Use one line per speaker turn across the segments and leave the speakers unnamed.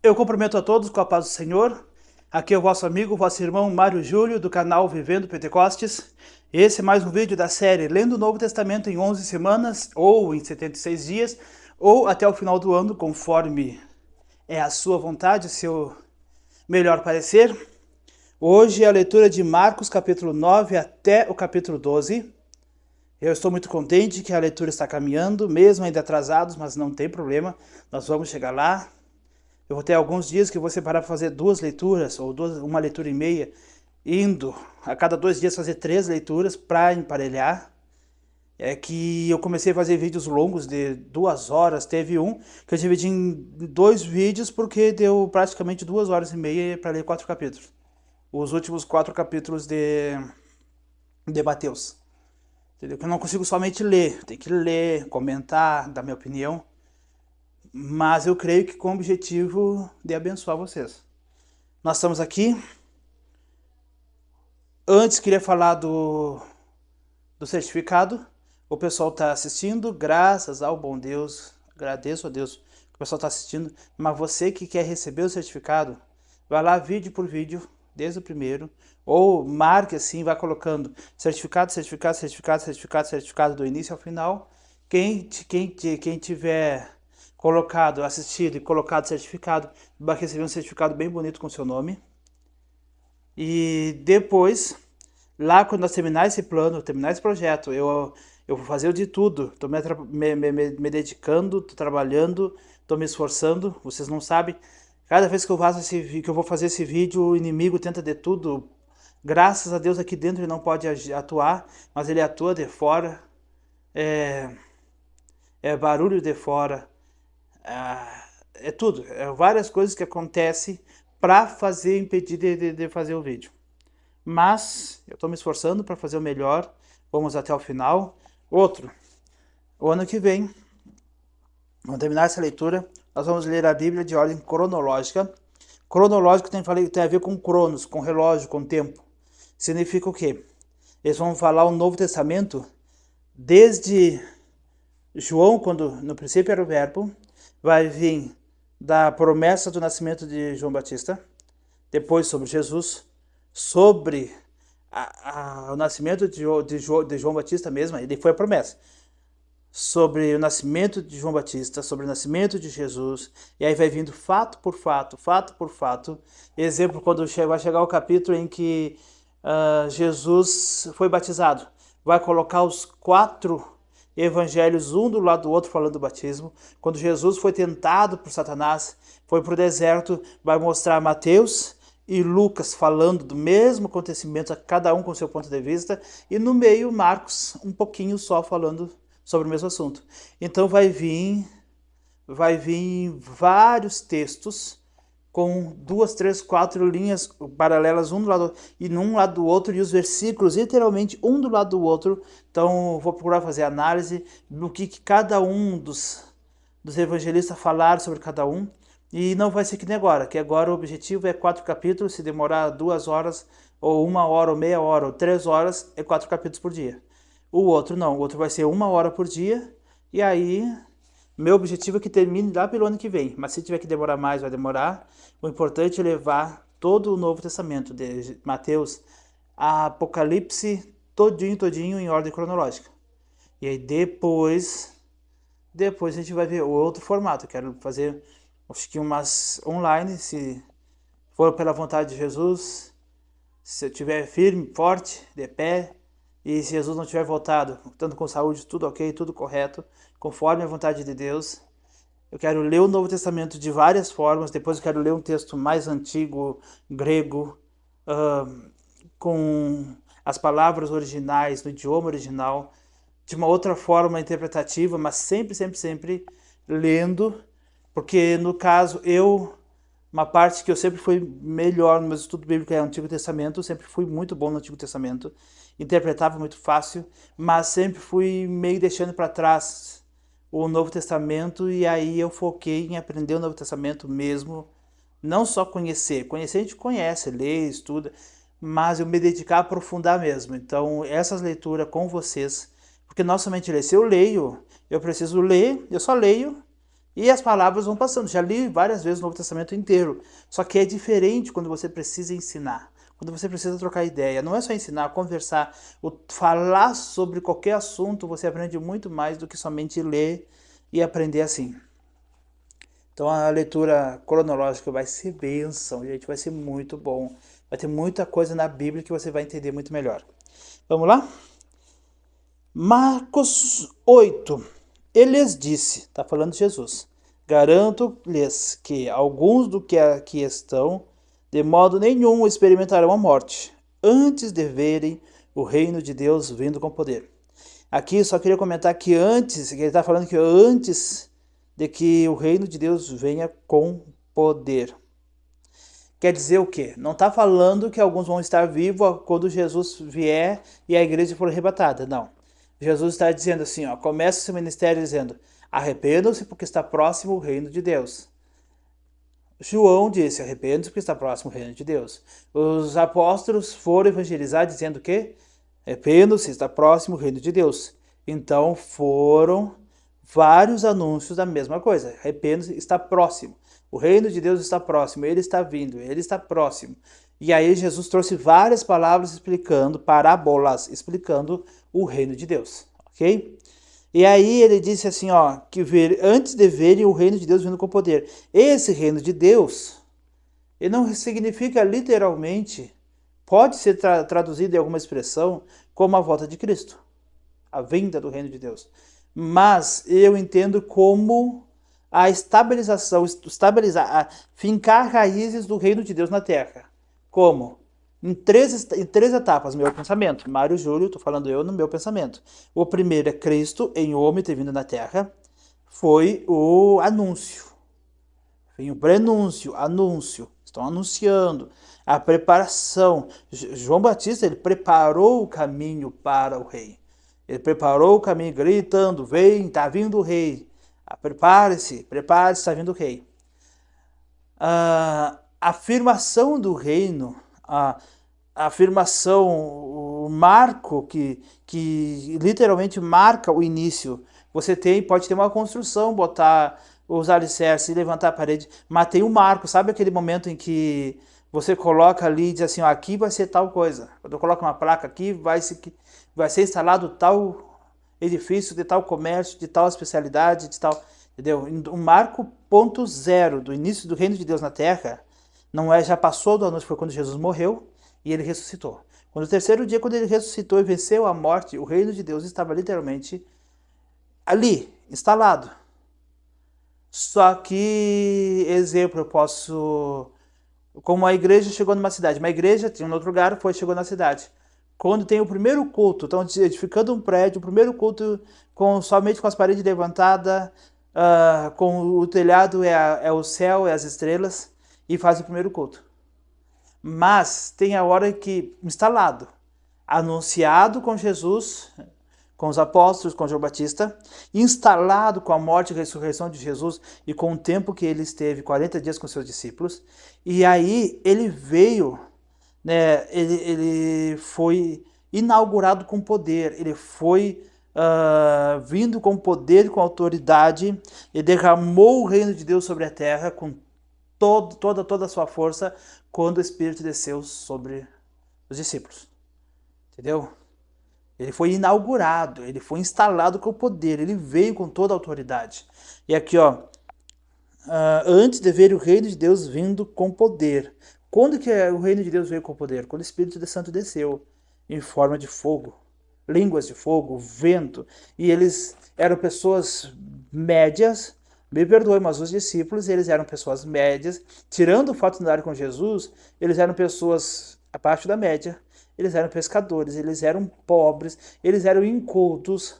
Eu cumprimento a todos com a paz do Senhor. Aqui é o vosso amigo, vosso irmão Mário Júlio, do canal Vivendo Pentecostes. Esse é mais um vídeo da série Lendo o Novo Testamento em 11 semanas, ou em 76 dias, ou até o final do ano, conforme é a sua vontade, seu melhor parecer. Hoje é a leitura de Marcos, capítulo 9 até o capítulo 12. Eu estou muito contente que a leitura está caminhando, mesmo ainda atrasados, mas não tem problema, nós vamos chegar lá. Eu vou ter alguns dias que eu vou separar para fazer duas leituras, ou uma leitura e meia, indo a cada 2 dias fazer 3 leituras para emparelhar. É que eu comecei a fazer vídeos longos de 2 horas, teve um que eu dividi em 2 vídeos porque deu praticamente 2 horas e meia para ler 4 capítulos. Os últimos 4 capítulos de Mateus. Entendeu? Que eu não consigo somente ler, tem que ler, comentar, dar minha opinião. Mas eu creio que com o objetivo de abençoar vocês. Nós estamos aqui. Antes queria falar do certificado. O pessoal está assistindo, graças ao bom Deus. Agradeço a Deus que o pessoal está assistindo. Mas você que quer receber o certificado, vai lá vídeo por vídeo, desde o primeiro. Ou marque assim, vai colocando certificado, certificado, certificado, certificado, certificado do início ao final. Quem tiver colocado, assistido e colocado certificado, vai receber um certificado bem bonito com seu nome. E depois, lá quando nós terminar esse plano, terminar esse projeto, eu vou fazer de tudo. Estou me dedicando, estou trabalhando, estou me esforçando. Vocês não sabem. Cada vez que que eu vou fazer esse vídeo, o inimigo tenta de tudo. Graças a Deus aqui dentro ele não pode atuar, mas ele atua de fora. É, é barulho de fora. É tudo. É várias coisas que acontecem para fazer impedir de fazer o vídeo. Mas eu estou me esforçando para fazer o melhor. Vamos até o final. Outro, o ano que vem, vamos terminar essa leitura, nós vamos ler a Bíblia de ordem cronológica. Cronológico tem a ver com cronos, com relógio, com tempo. Significa o quê? Eles vão falar o Novo Testamento desde João, quando no princípio era o verbo, vai vir da promessa do nascimento de João Batista, depois sobre Jesus, sobre o nascimento de João Batista mesmo, ele foi a promessa. Sobre o nascimento de João Batista, sobre o nascimento de Jesus, e aí vai vindo fato por fato, fato por fato. Exemplo, quando vai chegar o capítulo em que Jesus foi batizado, vai colocar os 4 evangelhos um do lado do outro falando do batismo. Quando Jesus foi tentado por Satanás, foi para o deserto, vai mostrar Mateus e Lucas falando do mesmo acontecimento, cada um com seu ponto de vista, e no meio Marcos um pouquinho só falando sobre o mesmo assunto. Então vai vir vários textos com 2, 3, 4 linhas paralelas um do lado e num lado do outro, e os versículos literalmente um do lado do outro. Então vou procurar fazer análise do que cada um dos evangelistas falaram sobre cada um. E não vai ser que nem agora, que agora o objetivo é 4 capítulos, se demorar 2 horas, ou 1 hora, ou meia hora, ou 3 horas, é 4 capítulos por dia. O outro não, o outro vai ser 1 hora por dia, e aí meu objetivo é que termine lá pelo ano que vem, mas se tiver que demorar mais, vai demorar. O importante é levar todo o Novo Testamento, de Mateus a Apocalipse, todinho em ordem cronológica. E aí depois a gente vai ver o outro formato. Eu quero fazer, acho que umas online, se for pela vontade de Jesus, se eu estiver firme, forte, de pé, e se Jesus não tiver voltado, tanto com saúde, tudo ok, tudo correto, conforme a vontade de Deus, eu quero ler o Novo Testamento de várias formas. Depois eu quero ler um texto mais antigo, grego, com as palavras originais, no idioma original, de uma outra forma interpretativa, mas sempre lendo, porque no caso uma parte que eu sempre fui melhor no meu estudo bíblico é o Antigo Testamento, sempre fui muito bom no Antigo Testamento, interpretava muito fácil, mas sempre fui meio deixando para trás o Novo Testamento, e aí eu foquei em aprender o Novo Testamento mesmo, não só conhecer a gente conhece, lê, estuda, mas eu me dedicar a aprofundar mesmo. Então essas leituras com vocês, porque não somente ler, se eu leio, eu preciso ler, eu só leio, E as palavras vão passando. Já li várias vezes o Novo Testamento inteiro. Só que é diferente quando você precisa ensinar. Quando você precisa trocar ideia. Não é só ensinar, conversar. Falar sobre qualquer assunto, você aprende muito mais do que somente ler e aprender assim. Então a leitura cronológica vai ser bênção, gente. Vai ser muito bom. Vai ter muita coisa na Bíblia que você vai entender muito melhor. Vamos lá? Marcos 8. Ele lhes disse, está falando de Jesus, garanto-lhes que alguns do que aqui estão, de modo nenhum experimentarão a morte, antes de verem o reino de Deus vindo com poder. Aqui só queria comentar que antes, que ele está falando que antes de que o reino de Deus venha com poder. Quer dizer o quê? Não está falando que alguns vão estar vivos quando Jesus vier e a igreja for arrebatada, não. Jesus está dizendo assim, ó, começa seu ministério dizendo, arrependam-se porque está próximo o reino de Deus. João disse, arrependam-se porque está próximo o reino de Deus. Os apóstolos foram evangelizar dizendo que arrependam-se, está próximo o reino de Deus. Então foram vários anúncios da mesma coisa. Arrependam-se, está próximo. O reino de Deus está próximo, ele está vindo, ele está próximo. E aí Jesus trouxe várias palavras explicando, parábolas, explicando o reino de Deus, ok? E aí ele disse assim, ó, que antes de verem o reino de Deus vindo com poder. Esse reino de Deus, ele não significa literalmente, pode ser traduzido em alguma expressão como a volta de Cristo, a vinda do reino de Deus. Mas eu entendo como a estabilização, fincar raízes do reino de Deus na terra. Como? Em três etapas, meu pensamento. Mário Júlio, estou falando eu no meu pensamento. O primeiro é Cristo em homem ter vindo na terra. Foi o anúncio. Foi o prenúncio, anúncio. Estão anunciando. A preparação. João Batista, ele preparou o caminho para o rei. Ele preparou o caminho gritando, vem, está vindo o rei. Prepare-se, está vindo o rei. A afirmação do reino, a afirmação, o marco que literalmente marca o início. Você pode ter uma construção, botar os alicerces, levantar a parede, mas tem um marco, sabe aquele momento em que você coloca ali e diz assim, ó, aqui vai ser tal coisa. Quando eu coloco uma placa aqui, vai ser instalado tal edifício, de tal comércio, de tal especialidade, de tal... Entendeu? O marco ponto zero do início do reino de Deus na terra, não é, já passou do anúncio, foi quando Jesus morreu e ele ressuscitou. Quando o terceiro dia, quando ele ressuscitou e venceu a morte, o reino de Deus estava literalmente ali, instalado. Só que, exemplo, eu posso... Como a igreja chegou numa cidade, uma igreja tinha um outro lugar, chegou na cidade. Quando tem o primeiro culto, estão edificando um prédio, o primeiro culto somente com as paredes levantadas, com o telhado é o céu, é as estrelas, e faz o primeiro culto. Mas tem a hora que, instalado, anunciado com Jesus, com os apóstolos, com João Batista, instalado com a morte e ressurreição de Jesus e com o tempo que ele esteve, 40 dias com seus discípulos, e aí ele veio, né, ele foi inaugurado com poder, ele foi vindo com poder, com autoridade, e derramou o reino de Deus sobre a terra com toda a sua força quando o Espírito desceu sobre os discípulos. Entendeu? Ele foi inaugurado, ele foi instalado com poder, ele veio com toda a autoridade. E aqui, ó, antes de ver o reino de Deus vindo com poder. Quando que o reino de Deus veio com poder? Quando o Espírito Santo desceu em forma de fogo, línguas de fogo, vento, e eles eram pessoas médias, me perdoe, mas os discípulos, eles eram pessoas médias, tirando o fato de andar com Jesus, eles eram pessoas abaixo da média, eles eram pescadores, eles eram pobres, eles eram incultos,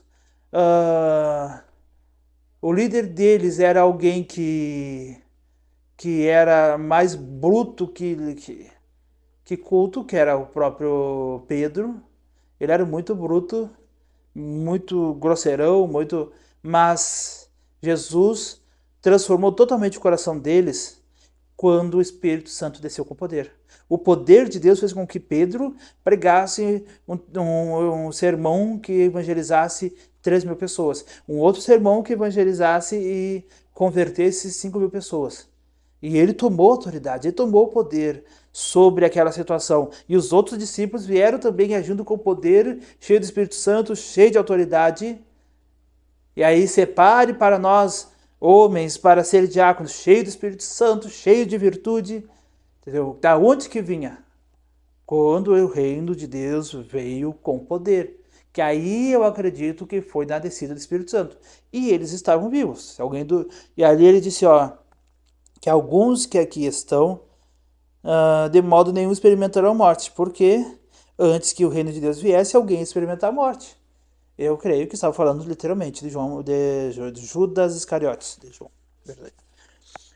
o líder deles era alguém que era mais bruto que culto, que era o próprio Pedro. Ele era muito bruto, muito grosseirão, mas Jesus transformou totalmente o coração deles quando o Espírito Santo desceu com poder. O poder de Deus fez com que Pedro pregasse um sermão que evangelizasse 3.000 pessoas. Um outro sermão que evangelizasse converter esses 5.000 pessoas. E ele tomou autoridade, ele tomou poder sobre aquela situação. E os outros discípulos vieram também agindo com poder, cheio do Espírito Santo, cheio de autoridade. E aí separe para nós, homens, para ser diáconos, cheio do Espírito Santo, cheio de virtude. Entendeu? Da onde que vinha? Quando o reino de Deus veio com poder. Que aí eu acredito que foi na descida do Espírito Santo. E eles estavam vivos. E ali ele disse, que alguns que aqui estão, de modo nenhum experimentarão a morte, porque antes que o reino de Deus viesse, alguém ia experimentar a morte. Eu creio que estava falando literalmente de Judas Iscariotes, de João. Verdade.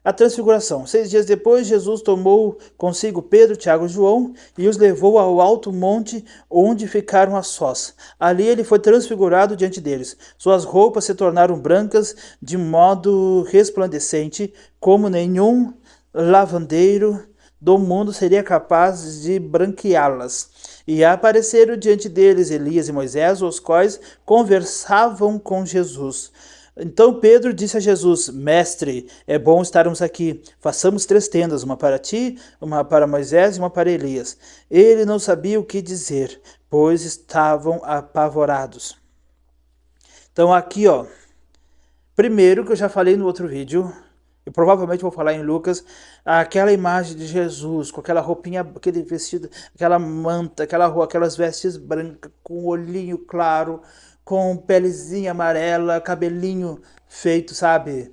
A transfiguração. 6 dias depois, Jesus tomou consigo Pedro, Tiago e João e os levou ao alto monte onde ficaram a sós. Ali ele foi transfigurado diante deles. Suas roupas se tornaram brancas de modo resplandecente, como nenhum lavandeiro do mundo seria capaz de branqueá-las. E apareceram diante deles Elias e Moisés, os quais conversavam com Jesus. Então Pedro disse a Jesus, Mestre, é bom estarmos aqui. Façamos 3 tendas, uma para ti, uma para Moisés e uma para Elias. Ele não sabia o que dizer, pois estavam apavorados. Então aqui, primeiro que eu já falei no outro vídeo, e provavelmente vou falar em Lucas, aquela imagem de Jesus, com aquela roupinha, aquele vestido, aquela manta, aquelas vestes brancas, com olhinho claro, com pelezinha amarela, cabelinho feito, sabe,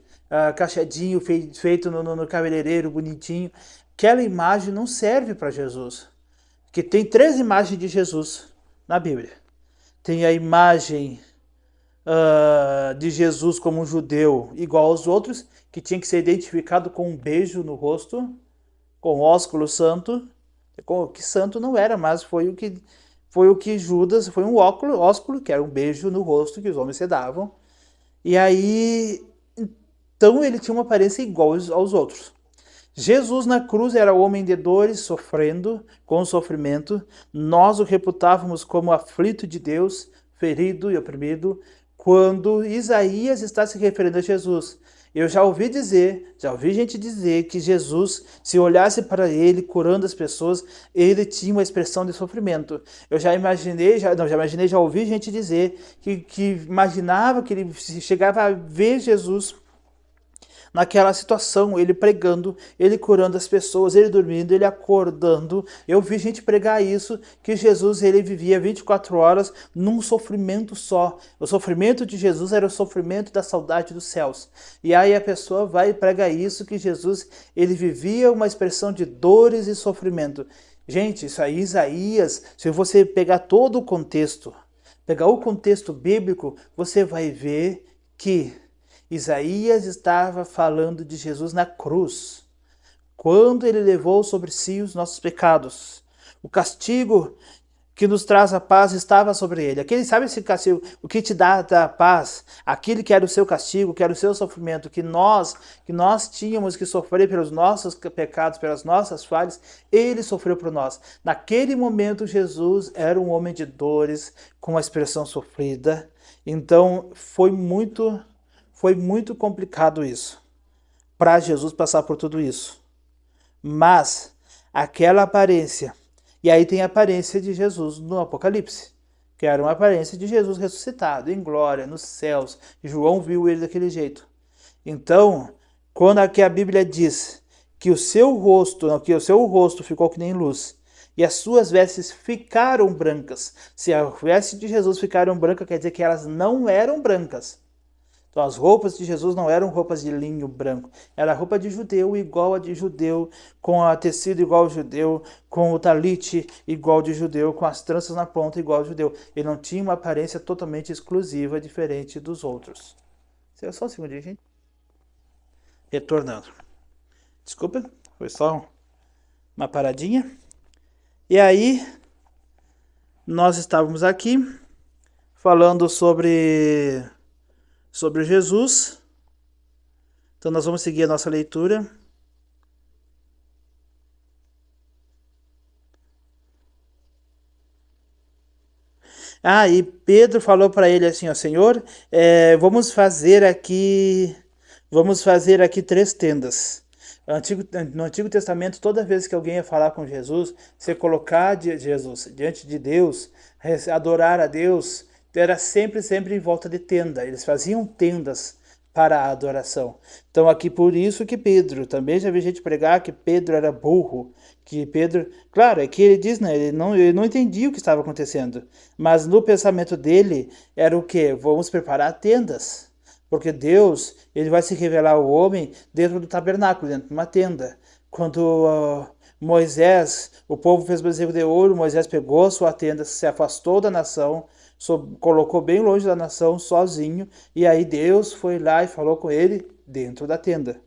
cacheadinho, feito no cabeleireiro, bonitinho. Aquela imagem não serve para Jesus. Porque tem 3 imagens de Jesus na Bíblia. Tem a imagem de Jesus como um judeu igual aos outros, que tinha que ser identificado com um beijo no rosto, com ósculo santo, que santo não era, mas foi o que Judas, foi um ósculo, que era um beijo no rosto que os homens se davam. E aí, então ele tinha uma aparência igual aos outros. Jesus na cruz era homem de dores, sofrendo com sofrimento. Nós o reputávamos como aflito de Deus, ferido e oprimido. Quando Isaías está se referindo a Jesus, eu já ouvi gente dizer que Jesus, se olhasse para ele curando as pessoas, ele tinha uma expressão de sofrimento. Eu já ouvi gente dizer que imaginava que ele chegava a ver Jesus naquela situação, ele pregando, ele curando as pessoas, ele dormindo, ele acordando. Eu vi gente pregar isso, que Jesus ele vivia 24 horas num sofrimento só. O sofrimento de Jesus era o sofrimento da saudade dos céus. E aí a pessoa vai e prega isso, que Jesus ele vivia uma expressão de dores e sofrimento. Gente, isso aí, Isaías, se você pegar todo o contexto, pegar o contexto bíblico, você vai ver que Isaías estava falando de Jesus na cruz, quando ele levou sobre si os nossos pecados. O castigo que nos traz a paz estava sobre ele. Aquele, sabe esse castigo, o que te dá a paz? Aquele que era o seu castigo, que era o seu sofrimento, que nós tínhamos que sofrer pelos nossos pecados, pelas nossas falhas, ele sofreu por nós. Naquele momento, Jesus era um homem de dores, com a expressão sofrida. Então, foi muito complicado isso, para Jesus passar por tudo isso. Mas, aquela aparência, e aí tem a aparência de Jesus no Apocalipse, que era uma aparência de Jesus ressuscitado, em glória, nos céus. João viu ele daquele jeito. Então, quando aqui a Bíblia diz que o seu rosto ficou que nem luz, e as suas vestes ficaram brancas, se a veste de Jesus ficaram brancas, quer dizer que elas não eram brancas. Então as roupas de Jesus não eram roupas de linho branco, era roupa de judeu igual a de judeu, com a tecido igual ao judeu, com o talite igual de judeu, com as tranças na ponta igual ao judeu. Ele não tinha uma aparência totalmente exclusiva, diferente dos outros. Só um segundinho, gente. Retornando. Desculpa, foi só uma paradinha. E aí, nós estávamos aqui falando sobre Jesus. Então nós vamos seguir a nossa leitura. E Pedro falou para ele assim, Senhor, vamos fazer aqui Vamos fazer aqui 3 tendas. No Antigo Testamento, toda vez que alguém ia falar com Jesus, você colocar Jesus diante de Deus, adorar a Deus, era sempre em volta de tenda. Eles faziam tendas para a adoração. Então aqui por isso que Pedro, também já vi gente pregar que Pedro era burro, que Pedro, claro, é que ele diz, né, ele não entendia o que estava acontecendo, mas no pensamento dele era o quê? Vamos preparar tendas. Porque Deus, ele vai se revelar ao homem dentro do tabernáculo, dentro de uma tenda. Quando Moisés, o povo fez bezerro de ouro, Moisés pegou a sua tenda, se afastou da nação, colocou bem longe da nação, sozinho, e aí Deus foi lá e falou com ele dentro da tenda.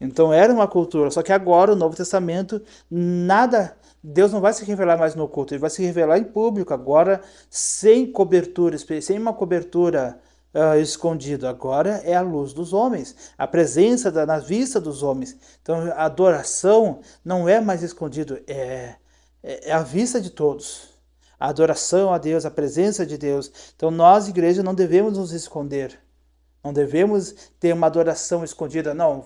Então era uma cultura, só que agora o Novo Testamento, nada, Deus não vai se revelar mais no oculto, ele vai se revelar em público, agora sem cobertura, sem uma cobertura escondido. Agora é a luz dos homens, a presença na vista dos homens. Então a adoração não é mais escondido, é a vista de todos. A adoração a Deus, a presença de Deus. Então nós, igreja, não devemos nos esconder. Não devemos ter uma adoração escondida. Não,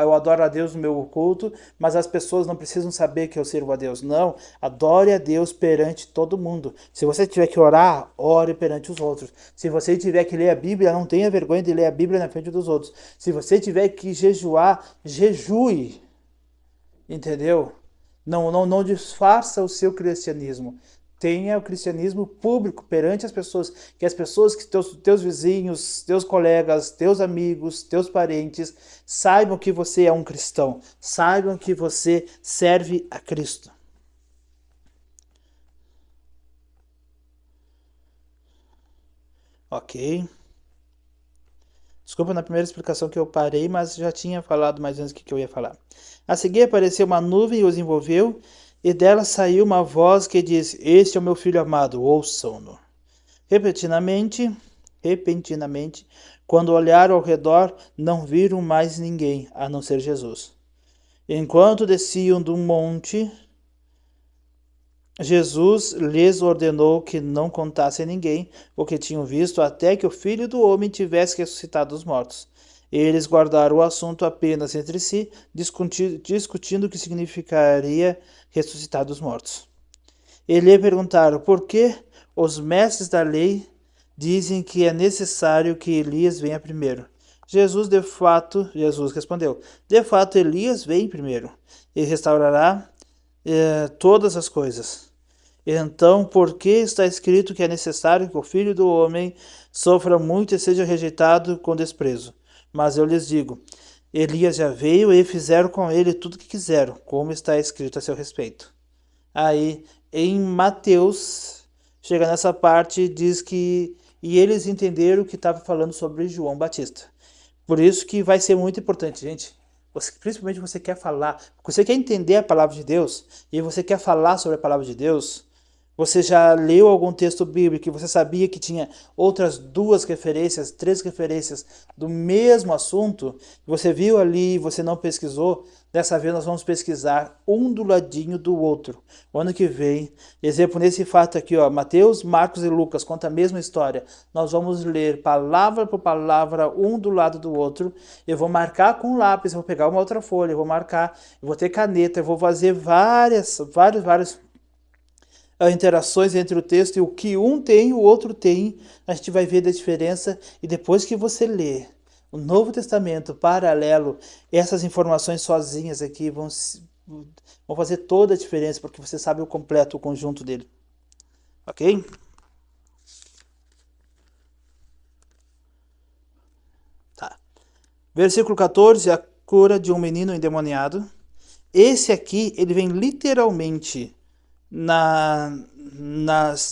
eu adoro a Deus no meu culto, mas as pessoas não precisam saber que eu sirvo a Deus. Não, adore a Deus perante todo mundo. Se você tiver que orar, ore perante os outros. Se você tiver que ler a Bíblia, não tenha vergonha de ler a Bíblia na frente dos outros. Se você tiver que jejuar, jejue. Entendeu? Não disfarça o seu cristianismo. Tenha o cristianismo público perante as pessoas, que teus vizinhos, teus colegas, teus amigos, teus parentes saibam que você é um cristão, saibam que você serve a Cristo. Ok. Desculpa na primeira explicação que eu parei, mas já tinha falado mais ou menos o que eu ia falar. A seguir apareceu uma nuvem e os envolveu, e dela saiu uma voz que diz: Este é o meu filho amado, ouçam-no. Repentinamente, quando olharam ao redor, não viram mais ninguém, a não ser Jesus. Enquanto desciam do monte, Jesus lhes ordenou que não contassem a ninguém o que tinham visto até que o Filho do Homem tivesse ressuscitado dos mortos. Eles guardaram o assunto apenas entre si, discutindo o que significaria ressuscitar dos mortos. E lhe perguntaram por que os mestres da lei dizem que é necessário que Elias venha primeiro. Jesus respondeu: De fato, Elias vem primeiro e restaurará todas as coisas. Então, por que está escrito que é necessário que o Filho do Homem sofra muito e seja rejeitado com desprezo? Mas eu lhes digo, Elias já veio e fizeram com ele tudo o que quiseram, como está escrito a seu respeito. Aí, em Mateus, chega nessa parte e diz que e eles entenderam que estava falando sobre João Batista. Por isso que vai ser muito importante, gente. Principalmente você quer falar, você quer entender a palavra de Deus e você quer falar sobre a palavra de Deus. Você já leu algum texto bíblico e você sabia que tinha outras 2 referências, 3 referências do mesmo assunto? Você viu ali e você não pesquisou? Dessa vez nós vamos pesquisar um do ladinho do outro. O ano que vem, exemplo nesse fato aqui, ó, Mateus, Marcos e Lucas contam a mesma história. Nós vamos ler palavra por palavra, um do lado do outro. Eu vou marcar com lápis, eu vou pegar uma outra folha, eu vou marcar, eu vou ter caneta, eu vou fazer várias interações entre o texto e o que um tem e o outro tem, a gente vai ver a diferença. E depois que você lê o Novo Testamento paralelo, essas informações sozinhas aqui vão fazer toda a diferença, porque você sabe o completo, o conjunto dele. Ok? Tá. Versículo 14, a cura de um menino endemoniado. Esse aqui, ele vem literalmente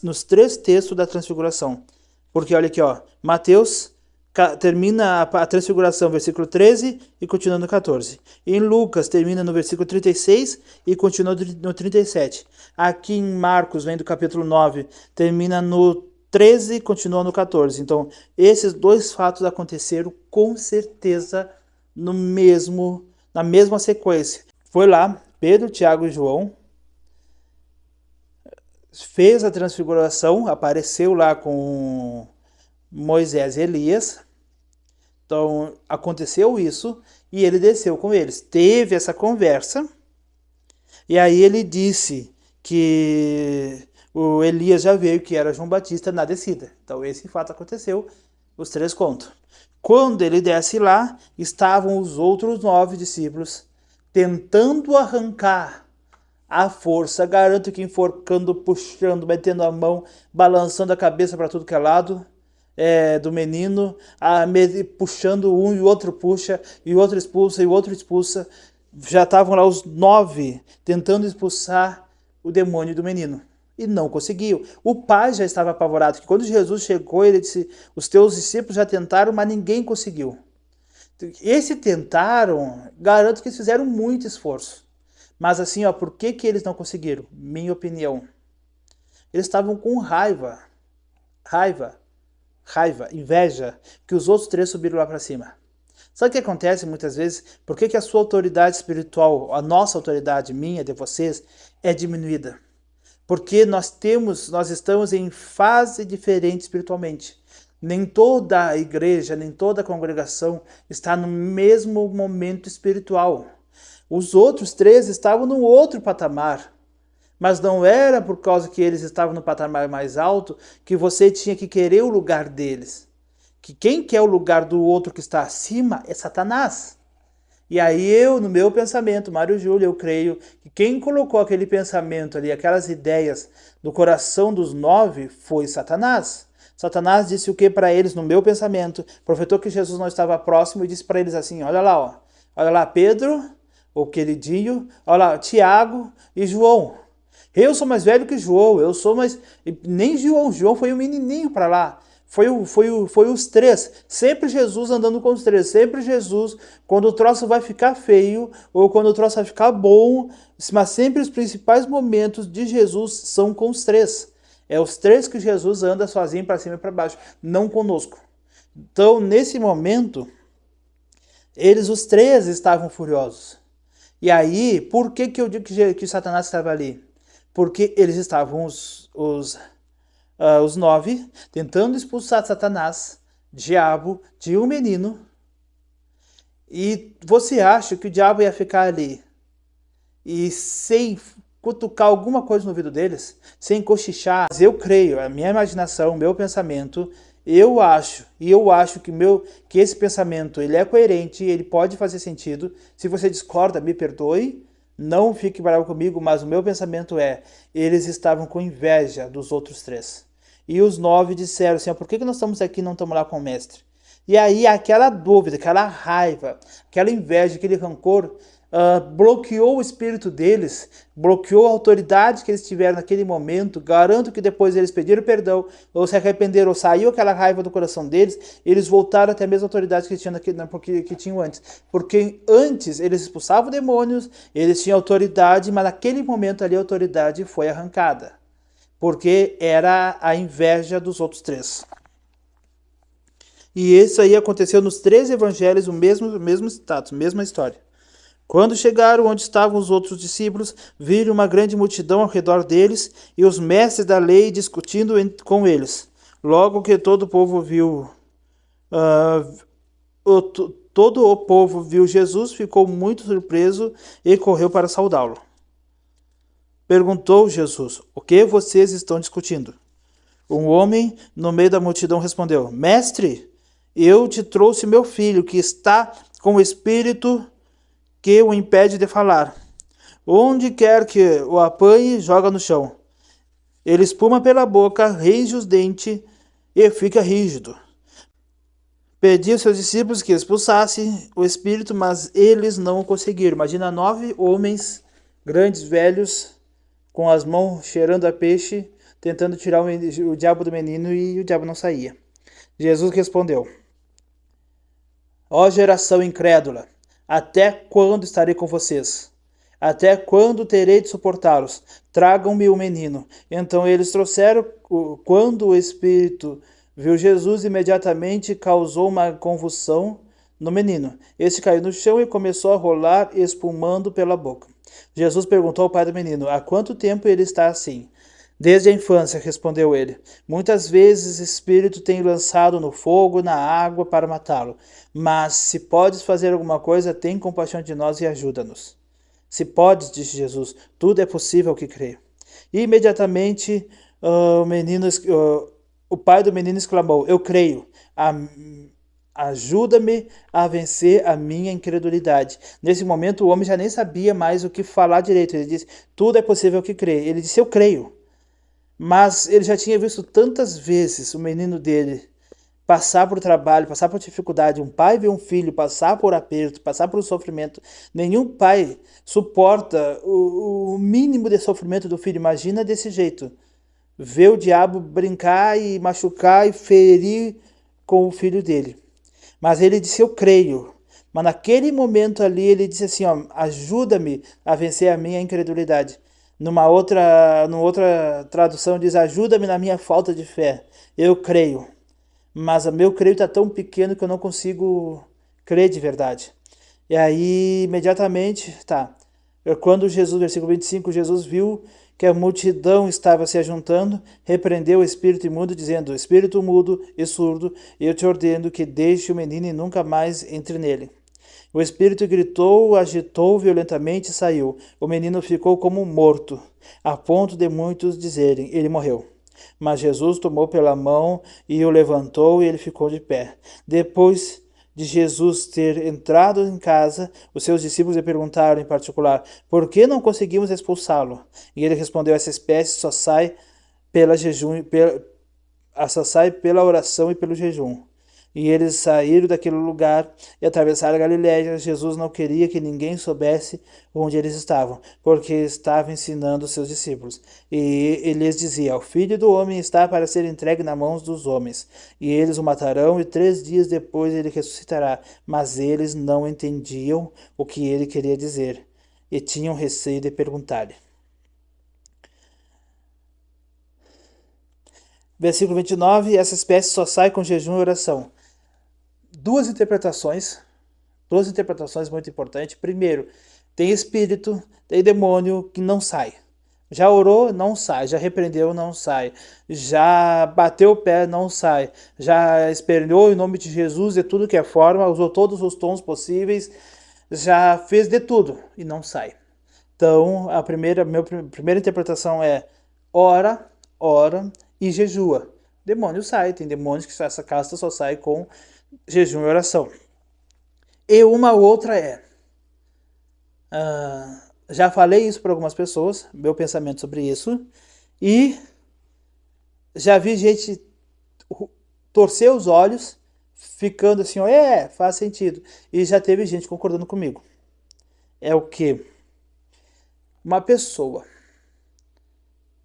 nos 3 textos da transfiguração. Porque olha aqui, ó, Mateus termina a transfiguração versículo 13 e continua no 14. Em Lucas termina no versículo 36 e continua no 37. Aqui em Marcos, vem do capítulo 9, termina no 13 e continua no 14. Então, esses 2 fatos aconteceram com certeza na mesma sequência. Foi lá, Pedro, Tiago e João fez a transfiguração, apareceu lá com Moisés e Elias, Então, aconteceu isso e ele desceu com eles. Teve essa conversa e aí ele disse que o Elias já veio, que era João Batista, na descida. Então, esse fato aconteceu, os 3 contam. Quando ele desce lá, estavam os outros 9 discípulos tentando arrancar à força, garanto que enforcando, puxando, metendo a mão, balançando a cabeça para tudo que é lado, do menino, puxando um e o outro puxa, e o outro expulsa, e o outro expulsa. Já estavam lá os 9 tentando expulsar o demônio do menino. E não conseguiu. O pai já estava apavorado, que quando Jesus chegou, ele disse, os teus discípulos já tentaram, mas ninguém conseguiu. Esse tentaram, garanto que eles fizeram muito esforço. Mas assim, ó, por que eles não conseguiram? Minha opinião. Eles estavam com raiva, inveja, que os outros 3 subiram lá para cima. Sabe o que acontece muitas vezes? Por que a sua autoridade espiritual, a nossa autoridade, minha, de vocês, é diminuída? Porque nós estamos em fase diferente espiritualmente. Nem toda a igreja, nem toda a congregação está no mesmo momento espiritual. Os outros 3 estavam no outro patamar. Mas não era por causa que eles estavam no patamar mais alto que você tinha que querer o lugar deles. Que quem quer o lugar do outro que está acima é Satanás. E aí eu, no meu pensamento, Mário Júlio, eu creio que quem colocou aquele pensamento ali, aquelas ideias no coração dos 9 foi Satanás. Satanás disse o que para eles, no meu pensamento? Profetou que Jesus não estava próximo e disse para eles assim, olha lá Pedro, o queridinho, olha lá, Tiago e João. Eu sou mais velho que João, nem João foi um menininho para lá. Foi os 3, sempre Jesus andando com os 3, sempre Jesus, quando o troço vai ficar feio, ou quando o troço vai ficar bom, mas sempre os principais momentos de Jesus são com os 3. É os 3 que Jesus anda sozinho para cima e para baixo, não conosco. Então, nesse momento, os 3 estavam furiosos. E aí, por que eu digo que Satanás estava ali? Porque eles estavam, os 9, tentando expulsar Satanás, diabo, de um menino. E você acha que o diabo ia ficar ali e sem cutucar alguma coisa no ouvido deles? Sem cochichar? Mas eu creio, a minha imaginação, o meu pensamento, eu acho que esse pensamento ele é coerente, ele pode fazer sentido. Se você discorda, me perdoe, não fique bravo comigo, mas o meu pensamento eles estavam com inveja dos outros 3. E os 9 disseram assim, por que nós estamos aqui e não estamos lá com o mestre? E aí aquela dúvida, aquela raiva, aquela inveja, aquele rancor, bloqueou o espírito deles, bloqueou a autoridade que eles tiveram naquele momento. Garanto que depois eles pediram perdão, ou se arrependeram, ou saiu aquela raiva do coração deles, eles voltaram até a mesma autoridade que tinham antes. Porque antes eles expulsavam demônios, eles tinham autoridade, mas naquele momento ali a autoridade foi arrancada. Porque era a inveja dos outros 3. E isso aí aconteceu nos 3 evangelhos, o mesmo status, mesma história. Quando chegaram onde estavam os outros discípulos, viram uma grande multidão ao redor deles e os mestres da lei discutindo com eles. Logo que todo o povo viu Jesus, ficou muito surpreso e correu para saudá-lo. Perguntou Jesus, o que vocês estão discutindo? Um homem no meio da multidão respondeu, mestre, eu te trouxe meu filho, que está com o espírito que o impede de falar. Onde quer que o apanhe, joga no chão. Ele espuma pela boca, range os dentes e fica rígido. Pedi aos seus discípulos que expulsassem o espírito, mas eles não o conseguiram. Imagina 9 homens grandes, velhos, com as mãos cheirando a peixe, tentando tirar o diabo do menino, e o diabo não saía. Jesus respondeu, ó geração incrédula, até quando estarei com vocês? Até quando terei de suportá-los? Tragam-me o menino. Então eles trouxeram. Quando o espírito viu Jesus, imediatamente causou uma convulsão no menino. Este caiu no chão e começou a rolar, espumando pela boca. Jesus perguntou ao pai do menino, há quanto tempo ele está assim? Desde a infância, respondeu ele. Muitas vezes o Espírito tem lançado no fogo, na água, para matá-lo. Mas se podes fazer alguma coisa, tem compaixão de nós e ajuda-nos. Se podes, disse Jesus, tudo é possível ao que crê. E imediatamente o pai do menino exclamou, eu creio, ajuda-me a vencer a minha incredulidade. Nesse momento o homem já nem sabia mais o que falar direito. Ele disse, tudo é possível ao que crê. Ele disse, eu creio. Mas ele já tinha visto tantas vezes o menino dele passar por trabalho, passar por dificuldade, um pai ver um filho passar por aperto, passar por sofrimento. Nenhum pai suporta o mínimo de sofrimento do filho. Imagina desse jeito. Ver o diabo brincar e machucar e ferir com o filho dele. Mas ele disse, eu creio. Mas naquele momento ali ele disse assim, ó, ajuda-me a vencer a minha incredulidade. Numa outra tradução diz, ajuda-me na minha falta de fé. Eu creio. Mas o meu creio está tão pequeno que eu não consigo crer de verdade. E aí, imediatamente, quando Jesus, versículo 25, Jesus viu que a multidão estava se ajuntando, repreendeu o espírito imundo, dizendo, espírito mudo e surdo, eu te ordeno que deixe o menino e nunca mais entre nele. O espírito gritou, agitou violentamente e saiu. O menino ficou como morto, a ponto de muitos dizerem, ele morreu. Mas Jesus tomou pela mão e o levantou e ele ficou de pé. Depois de Jesus ter entrado em casa, os seus discípulos lhe perguntaram em particular, por que não conseguimos expulsá-lo? E ele respondeu, essa espécie só sai pela oração e pelo jejum. E eles saíram daquele lugar e atravessaram a Galiléia. Jesus não queria que ninguém soubesse onde eles estavam, porque estava ensinando os seus discípulos. E ele lhes dizia, o Filho do Homem está para ser entregue nas mãos dos homens. E eles o matarão, e 3 dias depois ele ressuscitará. Mas eles não entendiam o que ele queria dizer, e tinham receio de perguntar-lhe. Versículo 29, essa espécie só sai com jejum e oração. Duas interpretações muito importantes. Primeiro, tem espírito, tem demônio que não sai. Já orou, não sai. Já repreendeu, não sai. Já bateu o pé, não sai. Já esperneou em nome de Jesus de tudo que é forma, usou todos os tons possíveis, já fez de tudo e não sai. Então, minha primeira interpretação é ora e jejua. Demônio sai, tem demônios que essa casta só sai com jejum e oração. E uma outra já falei isso para algumas pessoas, meu pensamento sobre isso, e já vi gente torcer os olhos, ficando assim, faz sentido. E já teve gente concordando comigo. É o que? Uma pessoa,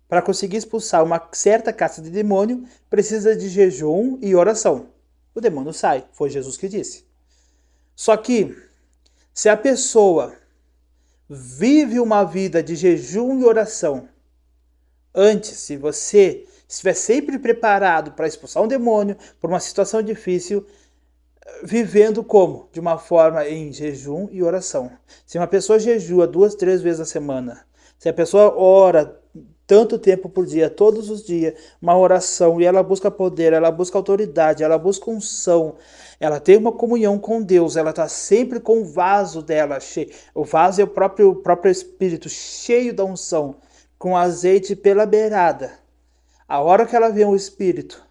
para conseguir expulsar uma certa casta de demônio, precisa de jejum e oração. O demônio sai, foi Jesus que disse. Só que, se a pessoa vive uma vida de jejum e oração, antes, se você estiver sempre preparado para expulsar um demônio, por uma situação difícil, vivendo como? De uma forma em jejum e oração. Se uma pessoa jejua 2, 3 vezes a semana, se a pessoa ora tanto tempo por dia, todos os dias, uma oração, e ela busca poder, ela busca autoridade, ela busca unção, ela tem uma comunhão com Deus, ela está sempre com o vaso dela cheio. O vaso é o próprio Espírito, cheio da unção, com azeite pela beirada. A hora que ela vê um Espírito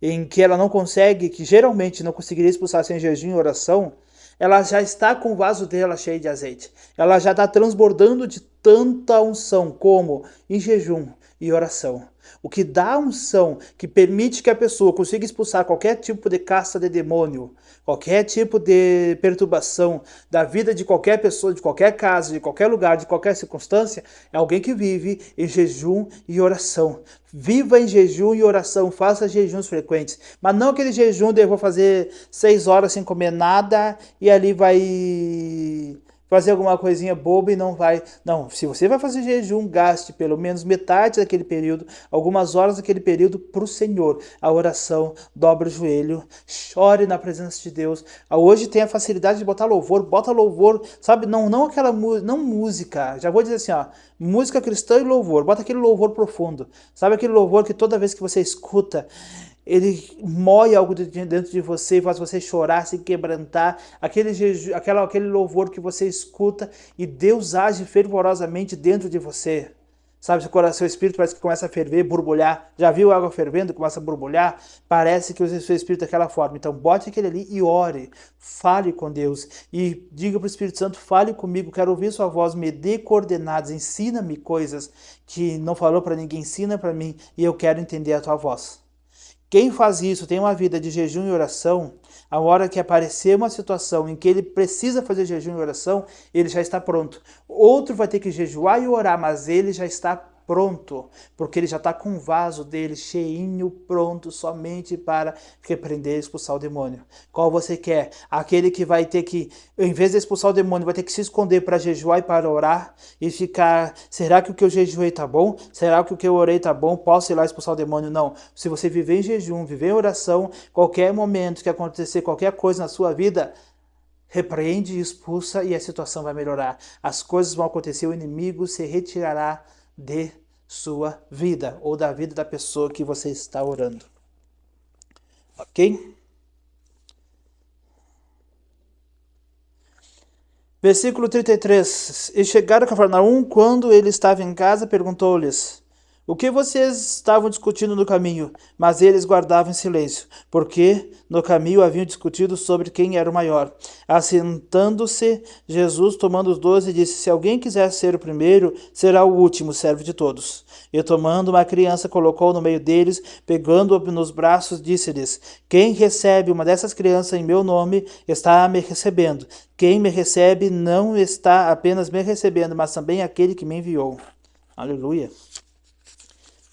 em que ela não consegue, que geralmente não conseguiria expulsar sem jejum e oração, ela já está com o vaso dela cheio de azeite. Ela já está transbordando de tanta unção como em jejum e oração. O que dá unção, que permite que a pessoa consiga expulsar qualquer tipo de casta de demônio, qualquer tipo de perturbação da vida de qualquer pessoa, de qualquer casa, de qualquer lugar, de qualquer circunstância, é alguém que vive em jejum e oração. Viva em jejum e oração, faça jejuns frequentes, mas não aquele jejum de eu vou fazer 6 horas sem comer nada e ali vai fazer alguma coisinha boba e não vai. Não, se você vai fazer jejum, gaste pelo menos metade daquele período, algumas horas daquele período para o Senhor. A oração, dobre o joelho, chore na presença de Deus. Hoje tem a facilidade de botar louvor, bota louvor, sabe? Não aquela não música. Já vou dizer assim, ó, música cristã e louvor. Bota aquele louvor profundo. Sabe aquele louvor que toda vez que você escuta, ele mói algo dentro de você, faz você chorar, se quebrantar, aquele louvor que você escuta e Deus age fervorosamente dentro de você. Sabe, seu espírito parece que começa a ferver, borbulhar. Já viu água fervendo, começa a borbulhar? Parece que o seu espírito é daquela forma. Então bote aquele ali e ore, fale com Deus e diga para o Espírito Santo, fale comigo, quero ouvir sua voz, me dê coordenadas, ensina-me coisas que não falou para ninguém, ensina para mim e eu quero entender a tua voz. Quem faz isso, tem uma vida de jejum e oração, a hora que aparecer uma situação em que ele precisa fazer jejum e oração, ele já está pronto. Outro vai ter que jejuar e orar, mas ele já está pronto, porque ele já está com o vaso dele cheinho, pronto, somente para repreender e expulsar o demônio. Qual você quer? Aquele que vai ter que, em vez de expulsar o demônio, vai ter que se esconder para jejuar e para orar e ficar, será que o que eu jejuei tá bom? Será que o que eu orei tá bom? Posso ir lá expulsar o demônio? Não. Se você viver em jejum, viver em oração, qualquer momento que acontecer qualquer coisa na sua vida, repreende e expulsa e a situação vai melhorar. As coisas vão acontecer, o inimigo se retirará de sua vida ou da vida da pessoa que você está orando. Ok? Versículo 33. E chegaram a Cafarnaum, quando ele estava em casa, perguntou-lhes: o que vocês estavam discutindo no caminho? Mas eles guardavam silêncio, porque no caminho haviam discutido sobre quem era o maior. Assentando-se, Jesus, tomando os 12, disse: se alguém quiser ser o primeiro, será o último, servo de todos. E tomando uma criança, colocou no meio deles, pegando-a nos braços, disse-lhes: quem recebe uma dessas crianças em meu nome, está me recebendo. Quem me recebe não está apenas me recebendo, mas também aquele que me enviou. Aleluia.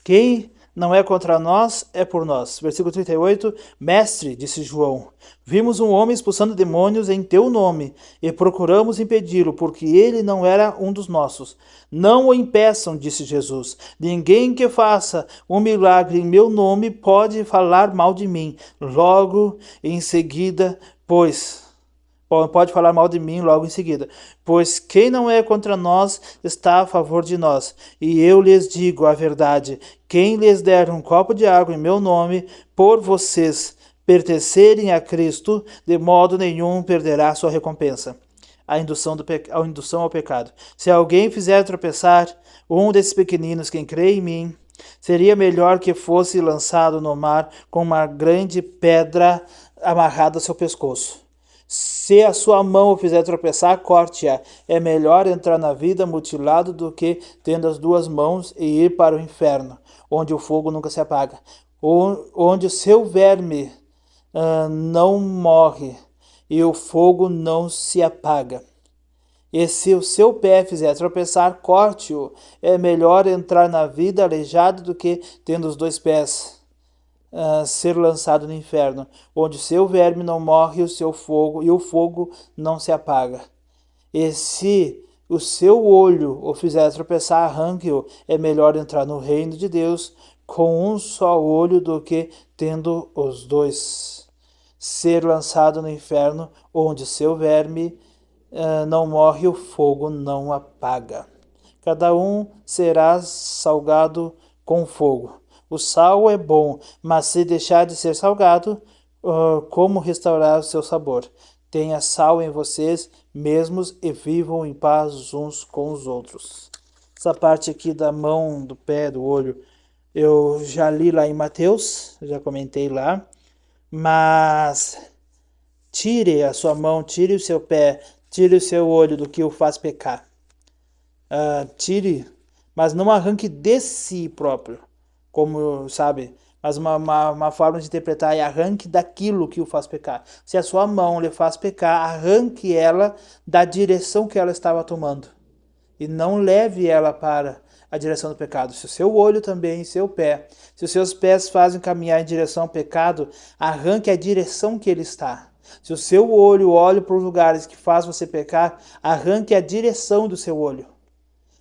Quem não é contra nós, é por nós. Versículo 38, Mestre, disse João, vimos um homem expulsando demônios em teu nome, e procuramos impedi-lo, porque ele não era um dos nossos. Não o impeçam, disse Jesus. Ninguém que faça um milagre em meu nome pode falar mal de mim. Logo em seguida, pode falar mal de mim logo em seguida. Pois quem não é contra nós está a favor de nós. E eu lhes digo a verdade: quem lhes der um copo de água em meu nome, por vocês pertencerem a Cristo, de modo nenhum perderá sua recompensa. A indução ao pecado. Se alguém fizer tropeçar um desses pequeninos, quem crê em mim, seria melhor que fosse lançado no mar com uma grande pedra amarrada ao seu pescoço. Se a sua mão o fizer tropeçar, corte-a. É melhor entrar na vida mutilado do que tendo as duas mãos e ir para o inferno, onde o fogo nunca se apaga, onde o seu verme não morre e o fogo não se apaga. E se o seu pé fizer tropeçar, corte-o. É melhor entrar na vida aleijado do que tendo os dois pés ser lançado no inferno, onde o seu verme não morre e o fogo não se apaga. E se o seu olho o fizer tropeçar, arranque-o. É melhor entrar no reino de Deus com um só olho do que tendo os dois ser lançado no inferno, onde o seu verme não morre e o fogo não apaga. Cada um será salgado com fogo. O sal é bom, mas se deixar de ser salgado, como restaurar o seu sabor? Tenha sal em vocês mesmos e vivam em paz uns com os outros. Essa parte aqui da mão, do pé, do olho, eu já li lá em Mateus, já comentei lá, mas tire a sua mão, tire o seu pé, tire o seu olho do que o faz pecar. Tire, mas não arranque de si próprio, como sabe, mas uma forma de interpretar é arranque daquilo que o faz pecar. Se a sua mão lhe faz pecar, arranque ela da direção que ela estava tomando e não leve ela para a direção do pecado. Se o seu olho também, seu pé, se os seus pés fazem caminhar em direção ao pecado, arranque a direção que ele está. Se o seu olho olha para os lugares que faz você pecar, arranque a direção do seu olho,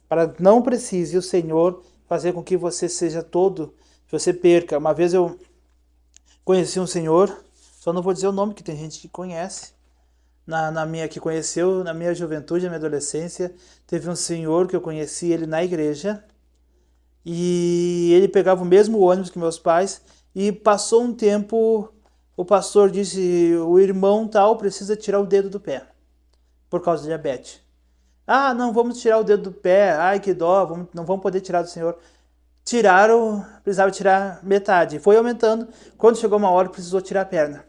para não precise o Senhor fazer com que você seja todo, que você perca. Uma vez eu conheci um senhor, só não vou dizer o nome, que tem gente que conhece, que conheceu na minha juventude, na minha adolescência. Teve um senhor que eu conheci ele na igreja, e ele pegava o mesmo ônibus que meus pais, e passou um tempo, o pastor disse, o irmão tal precisa tirar o dedo do pé, por causa de diabetes. Ah, não, vamos tirar o dedo do pé, ai que dó, não vamos poder tirar do senhor. Tiraram, precisava tirar metade, foi aumentando, quando chegou uma hora precisou tirar a perna.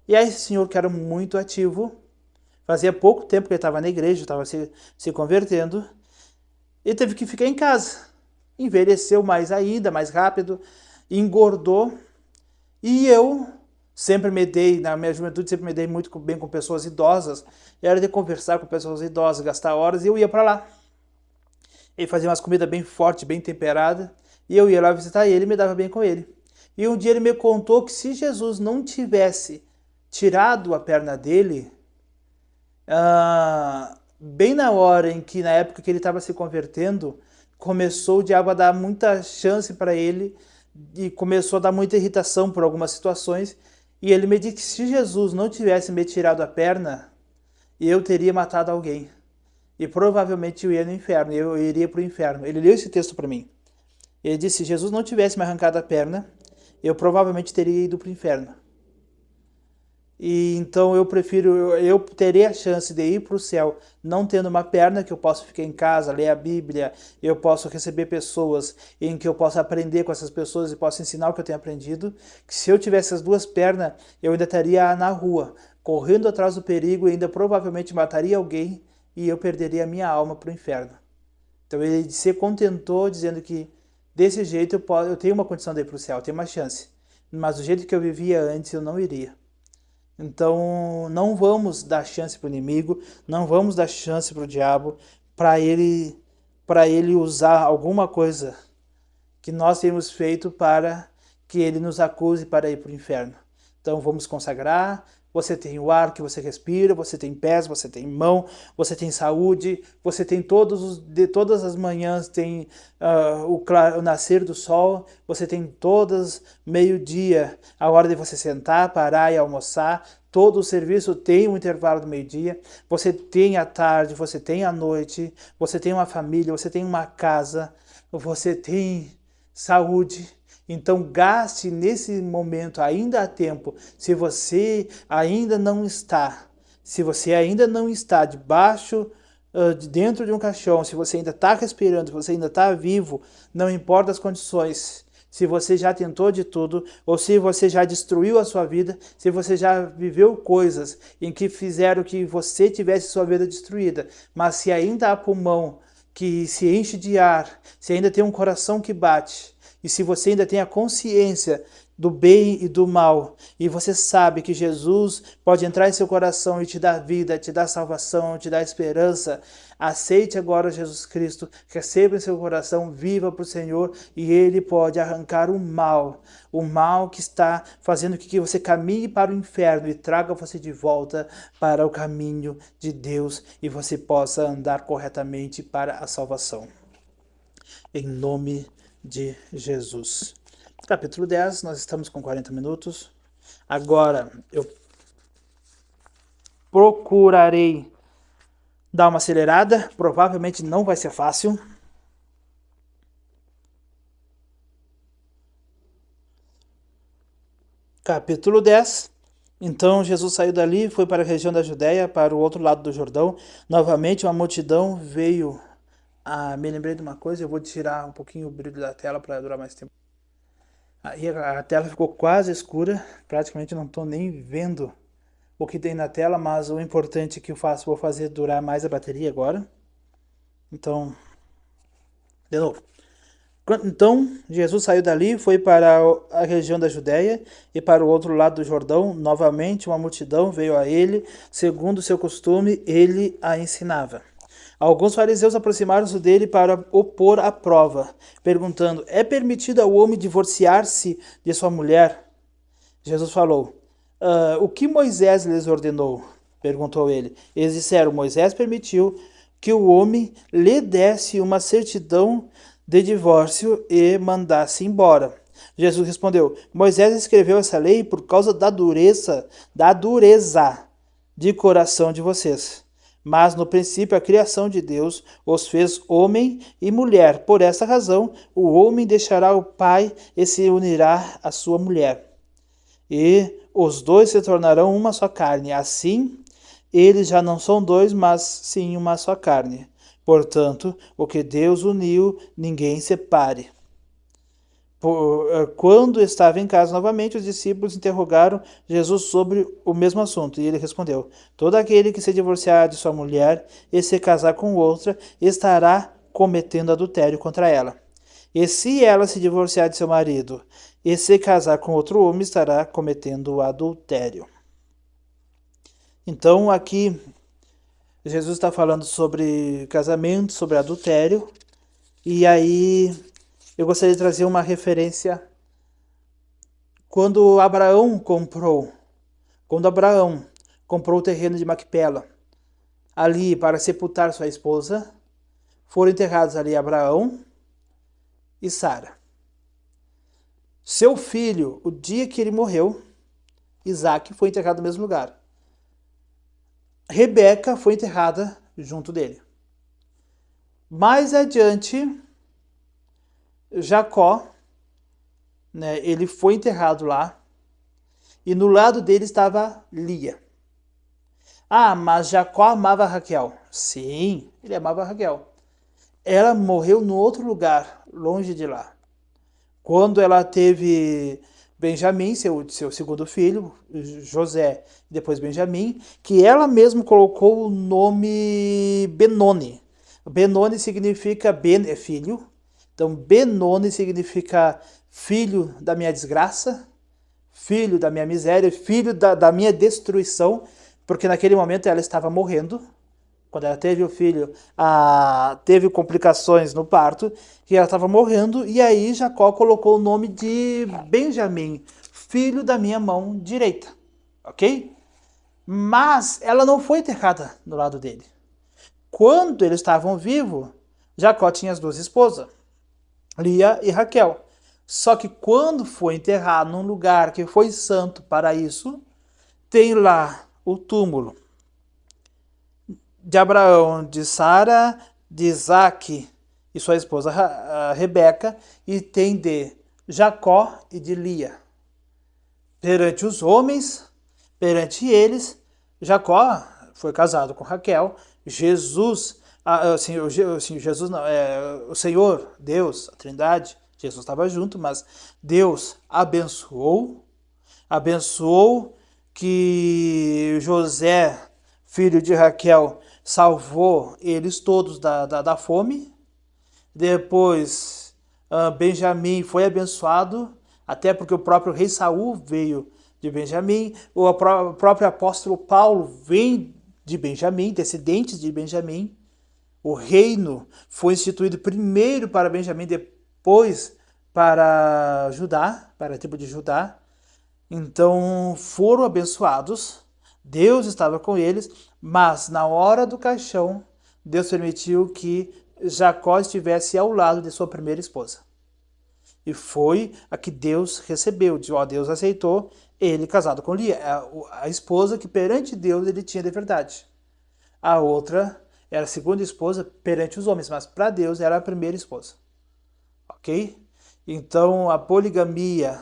E aí esse senhor, que era muito ativo, fazia pouco tempo que ele estava na igreja, estava se convertendo, ele teve que ficar em casa. Envelheceu mais ainda, mais rápido, engordou. E eu sempre me dei, na minha juventude, sempre me dei muito bem com pessoas idosas. Era de conversar com pessoas idosas, gastar horas, e eu ia para lá. Ele fazia umas comidas bem fortes, bem temperadas, e eu ia lá visitar ele e me dava bem com ele. E um dia ele me contou que se Jesus não tivesse tirado a perna dele, bem na hora em que, na época que ele estava se convertendo, começou o diabo a dar muita chance para ele e começou a dar muita irritação por algumas situações. E ele me disse que se Jesus não tivesse me tirado a perna, eu teria matado alguém. E provavelmente eu ia no inferno, eu iria para o inferno. Ele leu esse texto para mim. Ele disse, se Jesus não tivesse me arrancado a perna, eu provavelmente teria ido para o inferno. E então eu teria a chance de ir para o céu não tendo uma perna, que eu posso ficar em casa, ler a Bíblia, eu posso receber pessoas em que eu posso aprender com essas pessoas e posso ensinar o que eu tenho aprendido, que se eu tivesse as duas pernas, eu ainda estaria na rua, correndo atrás do perigo, e ainda provavelmente mataria alguém e eu perderia a minha alma para o inferno. Então ele se contentou dizendo que desse jeito eu tenho uma condição de ir para o céu, eu tenho uma chance, mas do jeito que eu vivia antes eu não iria. Então, não vamos dar chance para o inimigo, não vamos dar chance para o diabo, para ele usar alguma coisa que nós temos feito para que ele nos acuse para ir para o inferno. Então, vamos consagrar. Você tem o ar que você respira, você tem pés, você tem mão, você tem saúde, você tem todas as manhãs tem o nascer do sol, você tem todas, meio-dia, a hora de você sentar, parar e almoçar. Todo o serviço tem um intervalo do meio-dia, você tem a tarde, você tem a noite, você tem uma família, você tem uma casa, você tem saúde. Então gaste nesse momento, ainda há tempo. Se você ainda não está debaixo, dentro de um caixão, se você ainda está respirando, se você ainda está vivo, não importa as condições, se você já tentou de tudo, ou se você já destruiu a sua vida, se você já viveu coisas em que fizeram que você tivesse sua vida destruída, mas se ainda há pulmão que se enche de ar, se ainda tem um coração que bate, e se você ainda tem a consciência do bem e do mal, e você sabe que Jesus pode entrar em seu coração e te dar vida, te dar salvação, te dar esperança, aceite agora Jesus Cristo, receba em seu coração, viva para o Senhor, e Ele pode arrancar o mal que está fazendo que você caminhe para o inferno e traga você de volta para o caminho de Deus, e você possa andar corretamente para a salvação. Em nome de Jesus. Capítulo 10, nós estamos com 40 minutos. Agora eu procurarei dar uma acelerada, provavelmente não vai ser fácil. Capítulo 10. Então Jesus saiu dali e foi para a região da Judéia, para o outro lado do Jordão. Novamente uma multidão veio. Me lembrei de uma coisa, eu vou tirar um pouquinho o brilho da tela para durar mais tempo. Aí a tela ficou quase escura, praticamente não estou nem vendo o que tem na tela, mas o importante é que vou fazer durar mais a bateria agora. Então, de novo. Então, Jesus saiu dali, foi para a região da Judéia e para o outro lado do Jordão. Novamente uma multidão veio a ele, segundo o seu costume, ele a ensinava. Alguns fariseus aproximaram-se dele para o pôr à prova, perguntando: é permitido ao homem divorciar-se de sua mulher? Jesus falou: O que Moisés lhes ordenou? Perguntou ele. Eles disseram: Moisés permitiu que o homem lhe desse uma certidão de divórcio e mandasse embora. Jesus respondeu: Moisés escreveu essa lei por causa da dureza de coração de vocês. Mas no princípio a criação de Deus os fez homem e mulher. Por essa razão, o homem deixará o pai e se unirá à sua mulher. E os dois se tornarão uma só carne. Assim, eles já não são dois, mas sim uma só carne. Portanto, o que Deus uniu, ninguém separe. Quando estava em casa novamente, os discípulos interrogaram Jesus sobre o mesmo assunto, e ele respondeu: Todo aquele que se divorciar de sua mulher e se casar com outra, estará cometendo adultério contra ela. E se ela se divorciar de seu marido e se casar com outro homem, estará cometendo adultério. Então, aqui, Jesus está falando sobre casamento, sobre adultério, e aí eu gostaria de trazer uma referência quando Abraão comprou o terreno de Macpela, ali para sepultar sua esposa, foram enterrados ali Abraão e Sara. Seu filho, o dia que ele morreu, Isaac, foi enterrado no mesmo lugar. Rebeca foi enterrada junto dele. Mais adiante, Jacó, né, ele foi enterrado lá, e no lado dele estava Lia. Mas Jacó amava Raquel. Sim, ele amava Raquel. Ela morreu no outro lugar, longe de lá. Quando ela teve Benjamim, seu segundo filho, José, depois Benjamim, que ela mesma colocou o nome Benoni. Benoni significa Ben é filho. Então Benoni significa filho da minha desgraça, filho da minha miséria, filho da minha destruição, porque naquele momento ela estava morrendo. Quando ela teve o filho, teve complicações no parto, e ela estava morrendo, e aí Jacó colocou o nome de Benjamim, filho da minha mão direita, ok? Mas ela não foi enterrada no lado dele. Quando eles estavam vivos, Jacó tinha as duas esposas, Lia e Raquel. Só que quando foi enterrado num lugar que foi santo para isso, tem lá o túmulo de Abraão, de Sara, de Isaac e sua esposa Rebeca, e tem de Jacó e de Lia. Perante os homens, perante eles, Jacó foi casado com Raquel. Jesus, Jesus não, o Senhor, Deus, a Trindade, Jesus estava junto, mas Deus abençoou que José, filho de Raquel, salvou eles todos da fome. Depois, Benjamim foi abençoado, até porque o próprio rei Saul veio de Benjamim. O próprio apóstolo Paulo vem de Benjamim, descendentes de Benjamim. O reino foi instituído primeiro para Benjamim, depois para Judá, para a tribo de Judá. Então foram abençoados, Deus estava com eles, mas na hora do caixão, Deus permitiu que Jacó estivesse ao lado de sua primeira esposa. E foi a que Deus recebeu, Deus aceitou ele casado com Lia, a esposa que perante Deus ele tinha de verdade. A outra era a segunda esposa perante os homens, mas para Deus era a primeira esposa. Ok? Então a poligamia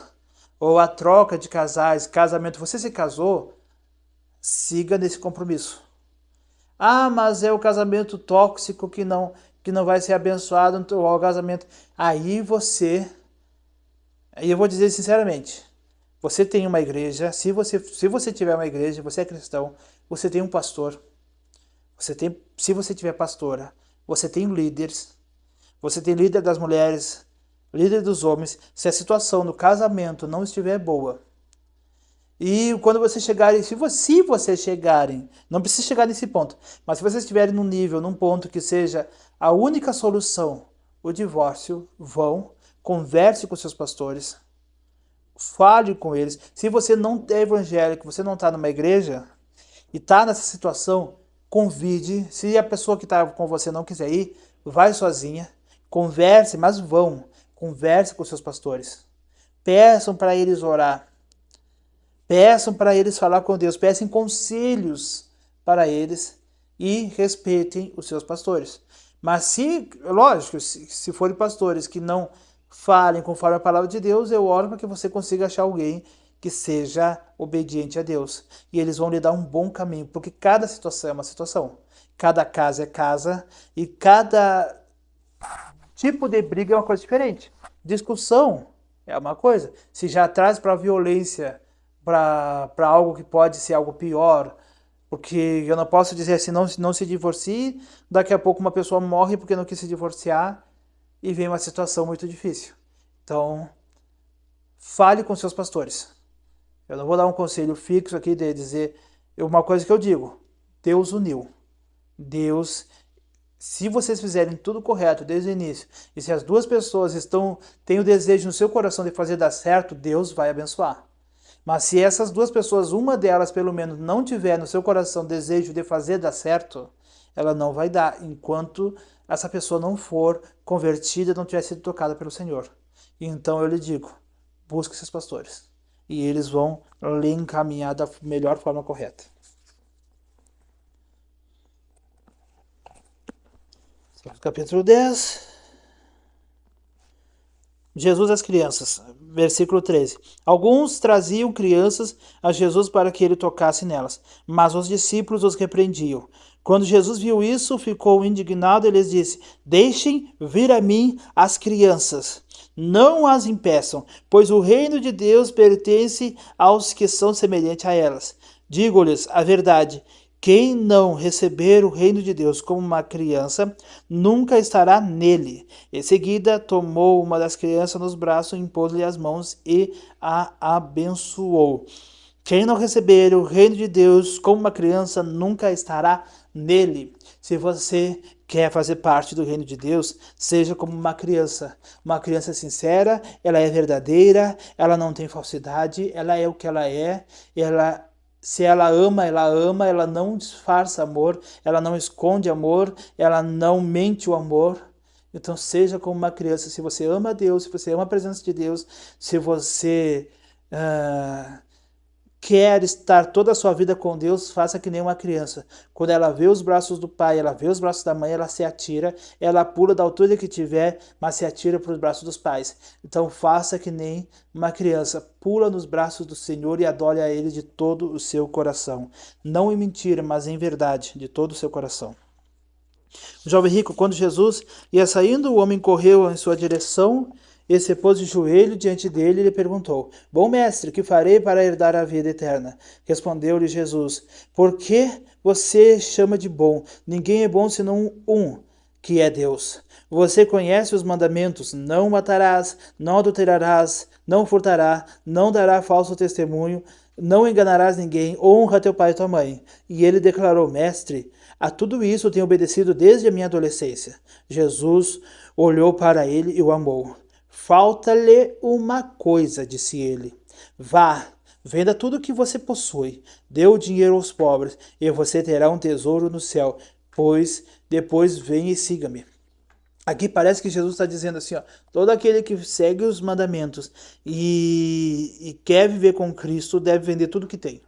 ou a troca de casais, casamento, você se casou, siga nesse compromisso. Mas é o casamento tóxico que não vai ser abençoado, o casamento. Aí eu vou dizer sinceramente, você tem uma igreja, se você tiver uma igreja, você é cristão, você tem um pastor, se você tiver pastora, você tem líderes, você tem líder das mulheres, líder dos homens. Se a situação no casamento não estiver boa, e quando vocês chegarem, se vocês chegarem, não precisa chegar nesse ponto, mas se vocês estiverem num ponto que seja a única solução, o divórcio, converse com seus pastores, Fale com eles. Se você não é evangélico, você não está numa igreja e está nessa situação, convide. Se a pessoa que está com você não quiser ir, vai sozinha. Converse, mas vão. Converse com seus pastores. Peçam para eles orar. Peçam para eles falar com Deus. Peçam conselhos para eles e respeitem os seus pastores. Mas se, lógico, se forem pastores que não falem conforme a palavra de Deus, eu oro para que você consiga achar alguém que seja obediente a Deus. E eles vão lhe dar um bom caminho, porque cada situação é uma situação. Cada casa é casa e cada tipo de briga é uma coisa diferente. Discussão é uma coisa. Se já traz para violência, para algo que pode ser algo pior, porque eu não posso dizer assim, não se divorcie, daqui a pouco uma pessoa morre porque não quis se divorciar e vem uma situação muito difícil. Então, fale com seus pastores. Eu não vou dar um conselho fixo aqui de dizer uma coisa que eu digo. Deus uniu. Deus, se vocês fizerem tudo correto desde o início, e se as duas pessoas têm o desejo no seu coração de fazer dar certo, Deus vai abençoar. Mas se essas duas pessoas, uma delas pelo menos, não tiver no seu coração desejo de fazer dar certo, ela não vai dar, enquanto essa pessoa não for convertida, não tiver sido tocada pelo Senhor. Então eu lhe digo, busque seus pastores. E eles vão lhe encaminhar da melhor forma correta. Capítulo 10. Jesus às crianças, versículo 13. Alguns traziam crianças a Jesus para que ele tocasse nelas, mas os discípulos os repreendiam. Quando Jesus viu isso, ficou indignado e lhes disse: Deixem vir a mim as crianças, não as impeçam, pois o reino de Deus pertence aos que são semelhantes a elas. Digo-lhes a verdade: quem não receber o reino de Deus como uma criança, nunca estará nele. Em seguida, tomou uma das crianças nos braços, impôs-lhe as mãos e a abençoou. Quem não receber o reino de Deus como uma criança, nunca estará nele. Se você quer fazer parte do reino de Deus, seja como uma criança. Uma criança sincera, ela é verdadeira, ela não tem falsidade, ela é o que ela é, se ela ama, ela não disfarça amor, ela não esconde amor, ela não mente o amor. Então seja como uma criança. Se você ama Deus, se você ama a presença de Deus, se você quer estar toda a sua vida com Deus, faça que nem uma criança. Quando ela vê os braços do pai, ela vê os braços da mãe, ela se atira, ela pula da altura que tiver, mas se atira para os braços dos pais. Então faça que nem uma criança, pula nos braços do Senhor e adore a Ele de todo o seu coração. Não em mentira, mas em verdade, de todo o seu coração. O jovem rico, quando Jesus ia saindo, o homem correu em sua direção e se pôs de joelho diante dele e lhe perguntou: Bom mestre, que farei para herdar a vida eterna? Respondeu-lhe Jesus: Por que você chama de bom? Ninguém é bom senão um, que é Deus. Você conhece os mandamentos: não matarás, não adulterarás, não furtarás, não darás falso testemunho, não enganarás ninguém, honra teu pai e tua mãe. E ele declarou: Mestre, a tudo isso tenho obedecido desde a minha adolescência. Jesus olhou para ele e o amou. Falta-lhe uma coisa, disse ele. Vá, venda tudo o que você possui, dê o dinheiro aos pobres, e você terá um tesouro no céu, pois depois vem e siga-me. Aqui parece que Jesus está dizendo assim, ó, todo aquele que segue os mandamentos e quer viver com Cristo deve vender tudo que tem.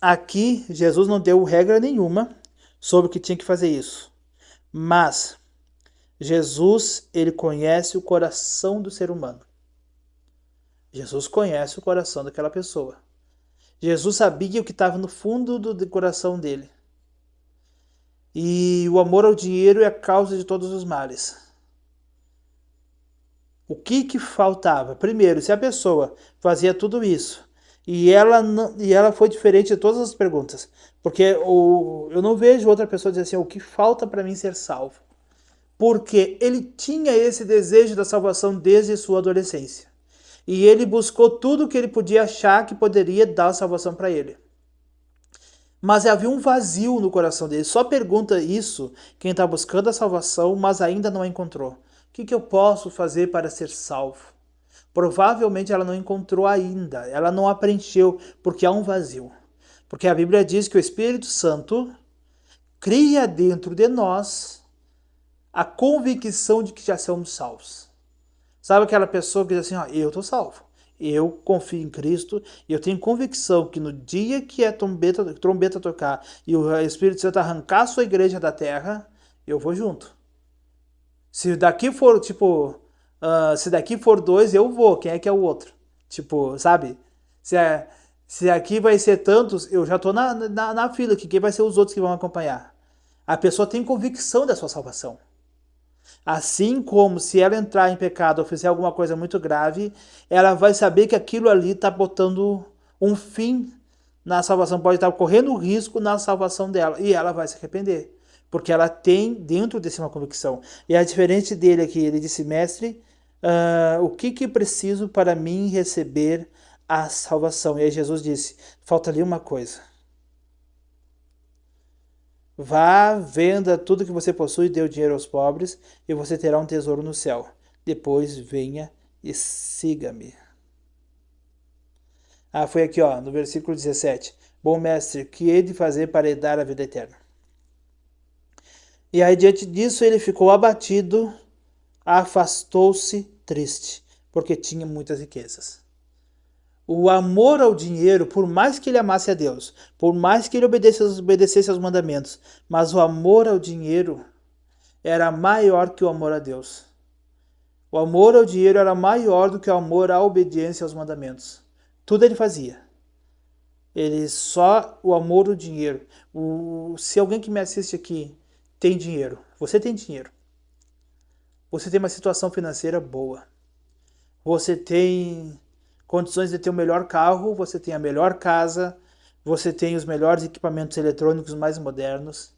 Aqui Jesus não deu regra nenhuma sobre o que tinha que fazer isso, mas Jesus, ele conhece o coração do ser humano. Jesus conhece o coração daquela pessoa. Jesus sabia o que estava no fundo do coração dele. E o amor ao dinheiro é a causa de todos os males. O que faltava? Primeiro, se a pessoa fazia tudo isso e ela foi diferente de todas as perguntas, porque eu não vejo outra pessoa dizer assim, o que falta para mim ser salvo? Porque ele tinha esse desejo da salvação desde sua adolescência. E ele buscou tudo o que ele podia achar que poderia dar a salvação para ele. Mas havia um vazio no coração dele. Só pergunta isso quem está buscando a salvação, mas ainda não a encontrou. O que eu posso fazer para ser salvo? Provavelmente ela não encontrou ainda, ela não a preencheu, porque há um vazio. Porque a Bíblia diz que o Espírito Santo cria dentro de nós a convicção de que já somos salvos. Sabe aquela pessoa que diz assim, ó, eu estou salvo, eu confio em Cristo e eu tenho convicção que no dia que a trombeta tocar e o Espírito Santo arrancar a sua igreja da terra, eu vou junto. Se daqui for, se daqui for 2, eu vou, quem é que é o outro? Sabe? Se aqui vai ser tantos, eu já estou na fila aqui, quem vai ser os outros que vão acompanhar? A pessoa tem convicção da sua salvação. Assim como se ela entrar em pecado ou fizer alguma coisa muito grave, ela vai saber que aquilo ali está botando um fim na salvação, pode estar correndo risco na salvação dela, e ela vai se arrepender, porque ela tem dentro de si uma convicção. E a diferente dele aqui, ele disse, mestre, o que preciso para mim receber a salvação? E aí Jesus disse, falta ali uma coisa. Vá, venda tudo que você possui e dê o dinheiro aos pobres, e você terá um tesouro no céu. Depois venha e siga-me. Foi aqui, no versículo 17. Bom mestre, que hei de fazer para herdar a vida eterna? E aí, diante disso, ele ficou abatido, afastou-se triste, porque tinha muitas riquezas. O amor ao dinheiro, por mais que ele amasse a Deus, por mais que ele obedecesse aos mandamentos, mas o amor ao dinheiro era maior que o amor a Deus. O amor ao dinheiro era maior do que o amor à obediência aos mandamentos. Tudo ele fazia. O amor ao dinheiro. Se alguém que me assiste aqui tem dinheiro, você tem dinheiro. Você tem uma situação financeira boa. Você tem condições de ter o melhor carro, você tem a melhor casa, você tem os melhores equipamentos eletrônicos mais modernos,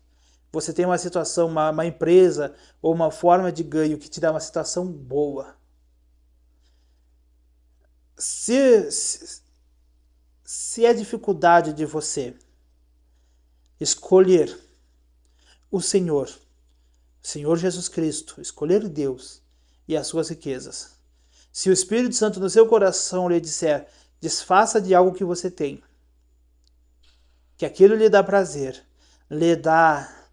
você tem uma situação, uma empresa ou uma forma de ganho que te dá uma situação boa. Se a dificuldade de você escolher o Senhor Jesus Cristo, escolher Deus e as suas riquezas, se o Espírito Santo no seu coração lhe disser, desfaça de algo que você tem, que aquilo lhe dá prazer, lhe dá,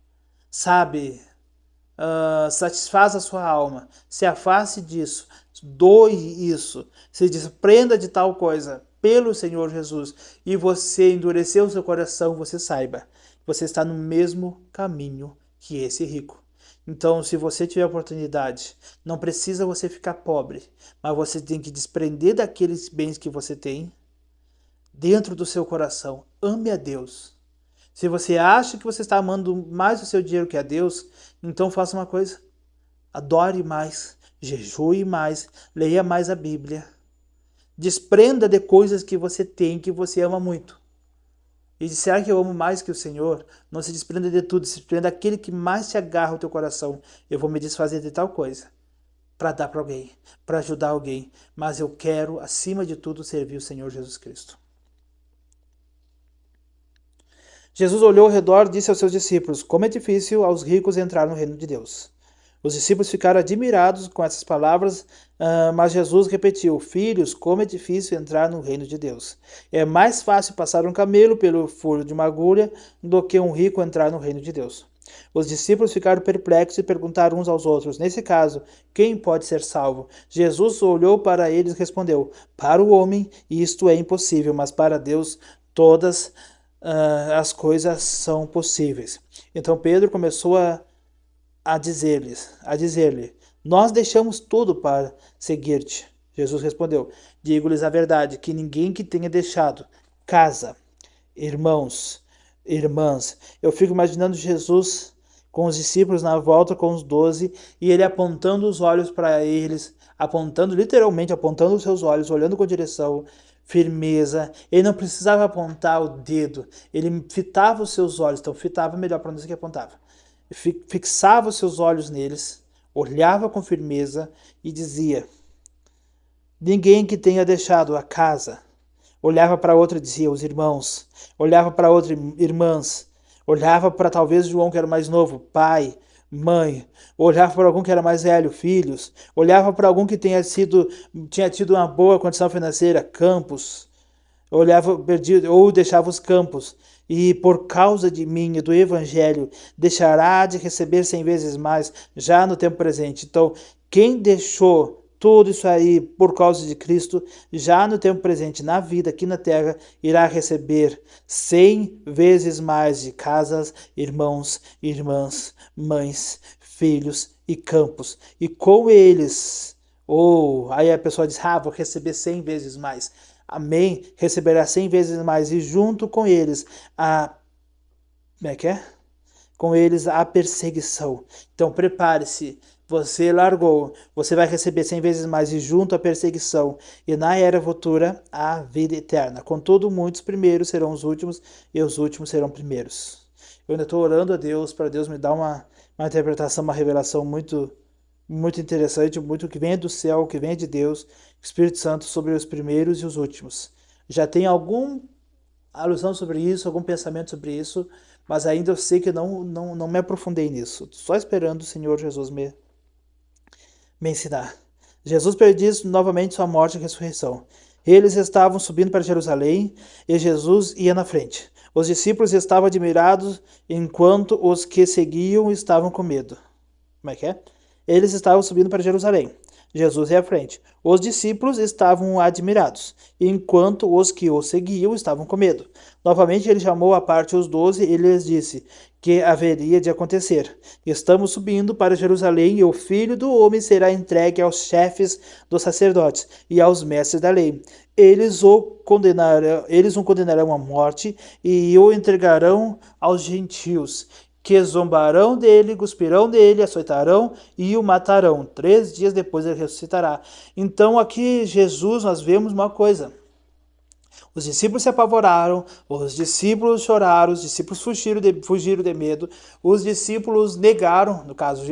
satisfaz a sua alma, se afaste disso, doe isso, se desprenda de tal coisa pelo Senhor Jesus, e você endureceu o seu coração, você saiba, você está no mesmo caminho que esse rico. Então, se você tiver oportunidade, não precisa você ficar pobre, mas você tem que desprender daqueles bens que você tem dentro do seu coração. Ame a Deus. Se você acha que você está amando mais o seu dinheiro que a Deus, então faça uma coisa. Adore mais, jejue mais, leia mais a Bíblia. Desprenda de coisas que você tem, que você ama muito. E será que eu amo mais que o Senhor? Não se desprenda de tudo, se desprenda daquele que mais te agarra o teu coração. Eu vou me desfazer de tal coisa para dar para alguém, para ajudar alguém, mas eu quero, acima de tudo, servir o Senhor Jesus Cristo. Jesus olhou ao redor e disse aos seus discípulos, como é difícil aos ricos entrar no reino de Deus. Os discípulos ficaram admirados com essas palavras, mas Jesus repetiu, filhos, como é difícil entrar no reino de Deus. É mais fácil passar um camelo pelo furo de uma agulha do que um rico entrar no reino de Deus. Os discípulos ficaram perplexos e perguntaram uns aos outros, nesse caso, quem pode ser salvo? Jesus olhou para eles e respondeu, para o homem isto é impossível, mas para Deus todas as coisas são possíveis. Então Pedro começou a dizer-lhe, nós deixamos tudo para seguir-te. Jesus respondeu, digo-lhes a verdade, que ninguém que tenha deixado casa, irmãos, irmãs. Eu fico imaginando Jesus com os discípulos na volta com os 12 e ele apontando os olhos para eles, literalmente apontando os seus olhos, olhando com direção, firmeza. Ele não precisava apontar o dedo, ele fitava os seus olhos, então fitava melhor para não dizer que apontava. Fixava os seus olhos neles, olhava com firmeza e dizia, ninguém que tenha deixado a casa, olhava para outra e dizia, os irmãos, olhava para outra, irmãs, olhava para talvez João que era mais novo, pai, mãe, olhava para algum que era mais velho, filhos, olhava para algum que tinha tido uma boa condição financeira, campos, olhava perdido ou deixava os campos, e por causa de mim e do evangelho deixará de receber 100 vezes mais já no tempo presente. Então, quem deixou tudo isso aí por causa de Cristo, já no tempo presente, na vida aqui na terra, irá receber 100 vezes mais de casas, irmãos, irmãs, mães, filhos e campos. E com eles, ou aí a pessoa diz, vou receber 100 vezes mais. Amém, receberá 100 vezes mais, e junto com eles como é que é? Com eles a perseguição. Então prepare-se, você largou, você vai receber 100 vezes mais, e junto a perseguição, e na era futura a vida eterna. Contudo, muitos primeiros serão os últimos, e os últimos serão primeiros. Eu ainda estou orando a Deus, para Deus me dar uma interpretação, uma revelação muito interessante, muito que vem do céu, que vem de Deus, Espírito Santo, sobre os primeiros e os últimos. Já tem alguma alusão sobre isso, algum pensamento sobre isso, mas ainda eu sei que não me aprofundei nisso. Só esperando o Senhor Jesus me ensinar. Jesus prediz novamente sua morte e ressurreição. Eles estavam subindo para Jerusalém e Jesus ia na frente. Os discípulos estavam admirados, enquanto os que seguiam estavam com medo. Como é que é? Eles estavam subindo para Jerusalém. Jesus ia à frente. Os discípulos estavam admirados, enquanto os que o seguiam estavam com medo. Novamente ele chamou à parte os 12 e lhes disse que haveria de acontecer. Estamos subindo para Jerusalém, e o Filho do Homem será entregue aos chefes dos sacerdotes e aos mestres da lei. Eles o condenarão à morte e o entregarão aos gentios, que zombarão dele, cuspirão dele, açoitarão e o matarão. 3 dias depois ele ressuscitará. Então aqui Jesus, nós vemos uma coisa. Os discípulos se apavoraram, os discípulos choraram, os discípulos fugiram de medo, os discípulos negaram, no caso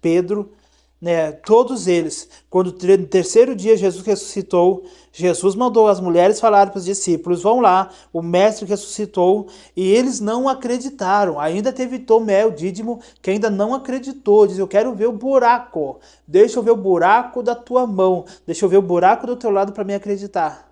Pedro, né, todos eles. Quando no terceiro dia Jesus ressuscitou, Jesus mandou as mulheres falar para os discípulos, vão lá, o mestre ressuscitou, e eles não acreditaram. Ainda teve Tomé, o Dídimo, que ainda não acreditou, diz, eu quero ver o buraco, deixa eu ver o buraco da tua mão, deixa eu ver o buraco do teu lado para me acreditar.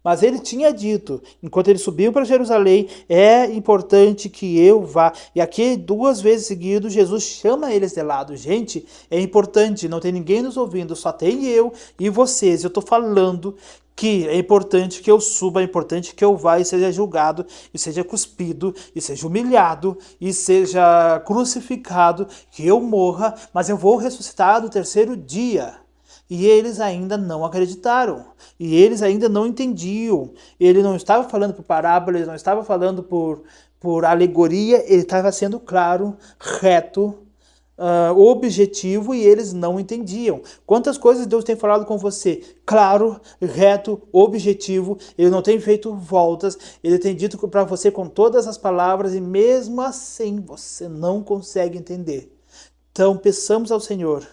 Mas ele tinha dito, enquanto eles subiam para Jerusalém, é importante que eu vá. E aqui 2 vezes seguidas, Jesus chama eles de lado. Gente, é importante, não tem ninguém nos ouvindo, só tem eu e vocês. Eu estou falando que é importante que eu suba, é importante que eu vá e seja julgado, e seja cuspido, e seja humilhado, e seja crucificado, que eu morra, mas eu vou ressuscitar no terceiro dia. E eles ainda não acreditaram. E eles ainda não entendiam. Ele não estava falando por parábola, ele não estava falando por alegoria, ele estava sendo claro, reto, objetivo, e eles não entendiam. Quantas coisas Deus tem falado com você? Claro, reto, objetivo, ele não tem feito voltas, ele tem dito para você com todas as palavras, e mesmo assim você não consegue entender. Então peçamos ao Senhor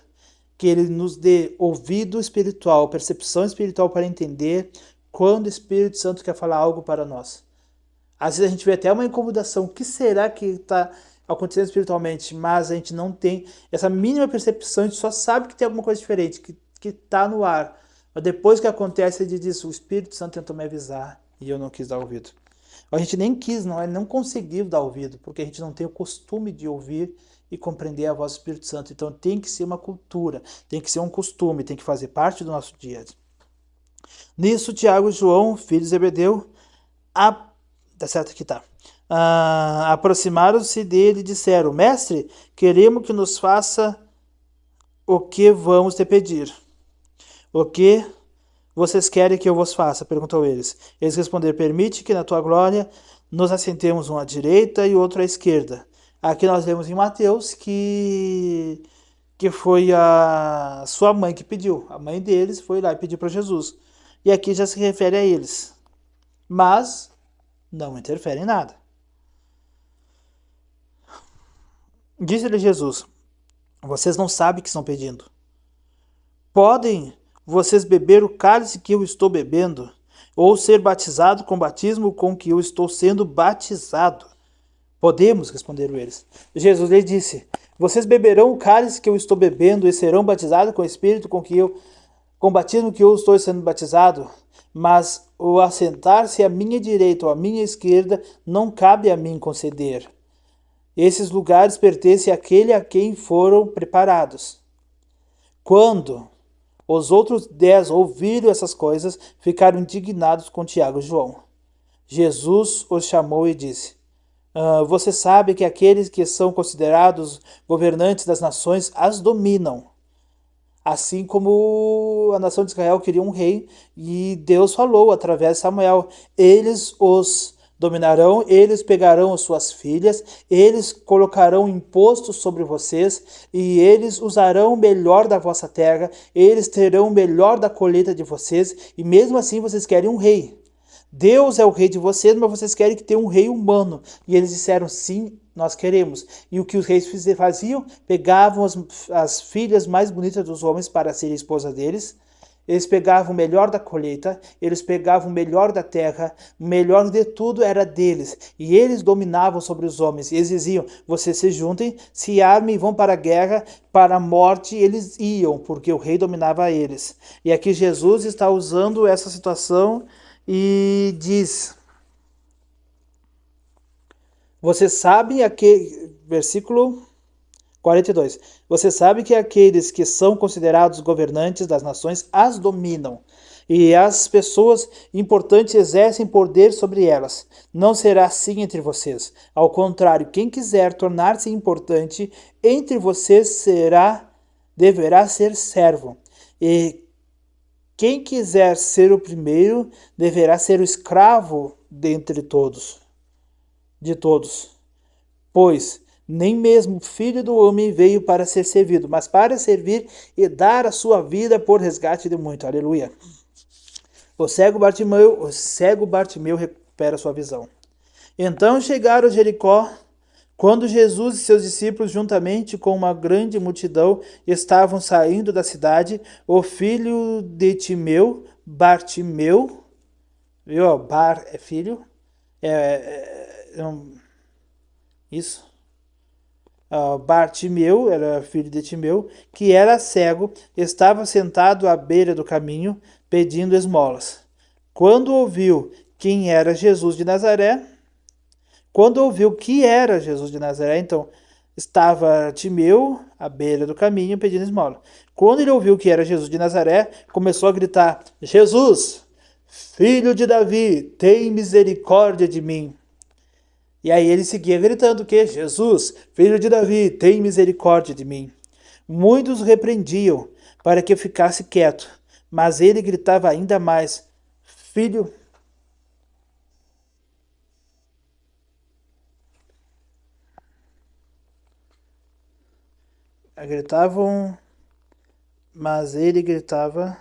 que Ele nos dê ouvido espiritual, percepção espiritual para entender quando o Espírito Santo quer falar algo para nós. Às vezes a gente vê até uma incomodação, o que será que está acontecendo espiritualmente? Mas a gente não tem essa mínima percepção, a gente só sabe que tem alguma coisa diferente, que está no ar. Mas depois que acontece, ele diz, o Espírito Santo tentou me avisar e eu não quis dar ouvido. A gente nem quis, não conseguiu dar ouvido, porque a gente não tem o costume de ouvir e compreender a voz do Espírito Santo. Então tem que ser uma cultura, tem que ser um costume, tem que fazer parte do nosso dia. Nisso, Tiago e João, filhos de Zebedeu, tá certo aqui, tá. Aproximaram-se dele e disseram, mestre, queremos que nos faça o que vamos te pedir. O que vocês querem que eu vos faça? Perguntou eles. Eles responderam, permite que na tua glória nos assentemos um à direita e outro à esquerda. Aqui nós vemos em Mateus que foi a sua mãe que pediu. A mãe deles foi lá e pediu para Jesus. E aqui já se refere a eles. Mas não interfere em nada. Disse-lhe Jesus, vocês não sabem o que estão pedindo. Podem vocês beber o cálice que eu estou bebendo? Ou ser batizado com o batismo com que eu estou sendo batizado? Podemos, responderam eles. Jesus lhe disse, Vocês beberão o cálice que eu estou bebendo e serão batizados com o Espírito com o batismo que eu estou sendo batizado, mas o assentar-se à minha direita ou à minha esquerda não cabe a mim conceder. Esses lugares pertencem àquele a quem foram preparados. Quando os outros 10 ouviram essas coisas, ficaram indignados com Tiago e João. Jesus os chamou e disse: Você sabe que aqueles que são considerados governantes das nações as dominam. Assim como a nação de Israel queria um rei, e Deus falou através de Samuel: eles os dominarão, eles pegarão as suas filhas, eles colocarão impostos sobre vocês, e eles usarão o melhor da vossa terra, eles terão o melhor da colheita de vocês, e mesmo assim vocês querem um rei. Deus é o rei de vocês, mas vocês querem que tenha um rei humano. E eles disseram, sim, nós queremos. E o que os reis faziam? Pegavam as filhas mais bonitas dos homens para serem esposa deles. Eles pegavam o melhor da colheita, eles pegavam o melhor da terra, o melhor de tudo era deles. E eles dominavam sobre os homens. E eles diziam, vocês se juntem, se armem e vão para a guerra, para a morte eles iam, porque o rei dominava eles. E aqui Jesus está usando essa situação e diz, você sabe versículo 42, você sabe que aqueles que são considerados governantes das nações as dominam, e as pessoas importantes exercem poder sobre elas. Não será assim entre vocês. Ao contrário, quem quiser tornar-se importante entre vocês deverá ser servo. E quem quiser ser o primeiro deverá ser o escravo de todos. Pois nem mesmo o Filho do Homem veio para ser servido, mas para servir e dar a sua vida por resgate de muito. Aleluia. O cego Bartimeu recupera sua visão. Então chegaram a Jericó. Quando Jesus e seus discípulos, juntamente com uma grande multidão, estavam saindo da cidade, o filho de Timeu, Bartimeu, viu? Bar é filho, isso. Bartimeu, era filho de Timeu, que era cego, estava sentado à beira do caminho, pedindo esmolas. Quando ouviu que era Jesus de Nazaré, então estava Timeu à beira do caminho pedindo esmola. Quando ele ouviu que era Jesus de Nazaré, começou a gritar: Jesus, filho de Davi, tem misericórdia de mim. E aí ele seguia gritando que Jesus, filho de Davi, tem misericórdia de mim. Muitos o repreendiam para que ficasse quieto, mas ele gritava ainda mais: Filho. Gritavam, mas ele gritava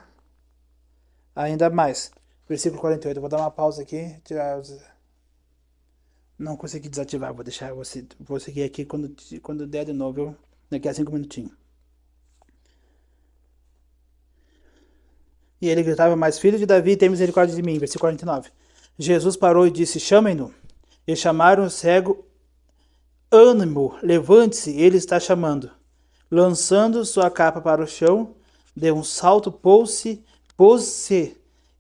ainda mais. Versículo 48. Eu vou dar uma pausa aqui. Não consegui desativar. Vou seguir aqui quando der de novo. Daqui a 5 minutinhos. E ele gritava mais: Filho de Davi, tem misericórdia de mim. Versículo 49. Jesus parou e disse: Chamem-no. E chamaram o cego. Ânimo, levante-se, ele está chamando. Lançando sua capa para o chão, deu um salto, pôs-se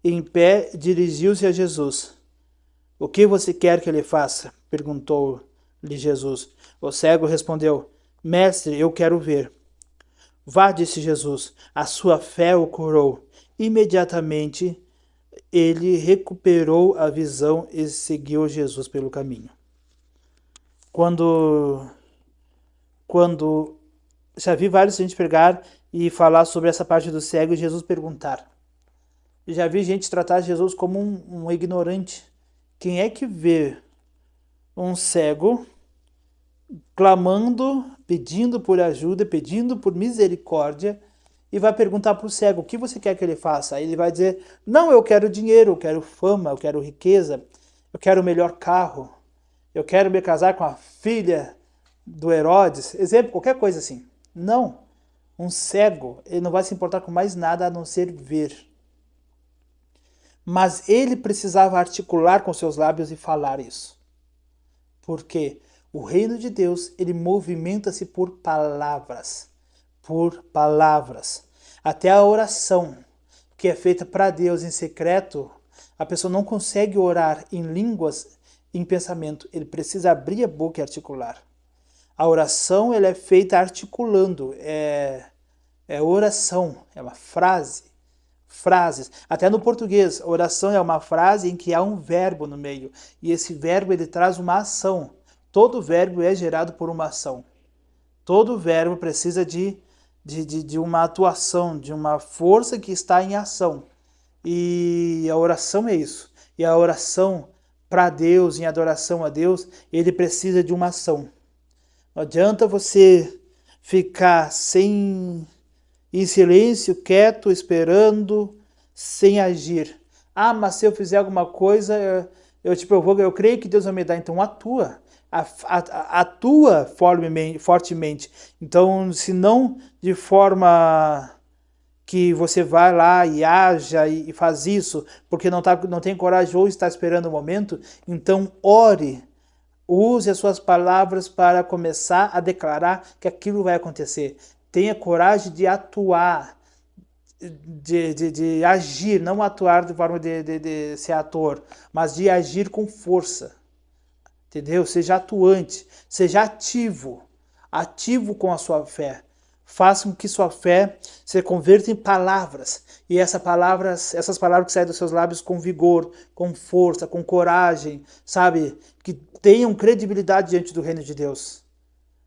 em pé, dirigiu-se a Jesus. O que você quer que ele faça? Perguntou-lhe Jesus. O cego respondeu: Mestre, eu quero ver. Vá, disse Jesus, a sua fé o curou. Imediatamente ele recuperou a visão e seguiu Jesus pelo caminho. Quando já vi vários gente pregar e falar sobre essa parte do cego e Jesus perguntar. Já vi gente tratar Jesus como um ignorante. Quem é que vê um cego clamando, pedindo por ajuda, pedindo por misericórdia e vai perguntar para o cego: o que você quer que ele faça? Aí ele vai dizer: não, eu quero dinheiro, eu quero fama, eu quero riqueza, eu quero o melhor carro, eu quero me casar com a filha do Herodes, exemplo, qualquer coisa assim. Não, um cego, ele não vai se importar com mais nada a não ser ver. Mas ele precisava articular com seus lábios e falar isso. Por quê? O reino de Deus, ele movimenta-se por palavras. Por palavras. Até a oração que é feita para Deus em secreto, a pessoa não consegue orar em línguas, em pensamento. Ele precisa abrir a boca e articular. A oração, ela é feita articulando. É oração, é uma frase. Frases. Até no português, oração é uma frase em que há um verbo no meio. E esse verbo, ele traz uma ação. Todo verbo é gerado por uma ação. Todo verbo precisa de uma atuação, de uma força que está em ação. E a oração é isso. E a oração para Deus, em adoração a Deus, ele precisa de uma ação. Não adianta você ficar em silêncio, quieto, esperando, sem agir. Ah, mas se eu fizer alguma coisa, eu creio que Deus vai me dar. Então atua. Atua fortemente. Então, se não de forma que você vai lá e haja e faz isso, porque não tem coragem ou está esperando o momento, então ore. Use as suas palavras para começar a declarar que aquilo vai acontecer. Tenha coragem de atuar, de agir, não atuar de forma de ser ator, mas de agir com força. Entendeu? Seja atuante, seja ativo com a sua fé. Faça com que sua fé se converta em palavras. E essas palavras que saem dos seus lábios com vigor, com força, com coragem, sabe? Que tenham credibilidade diante do reino de Deus.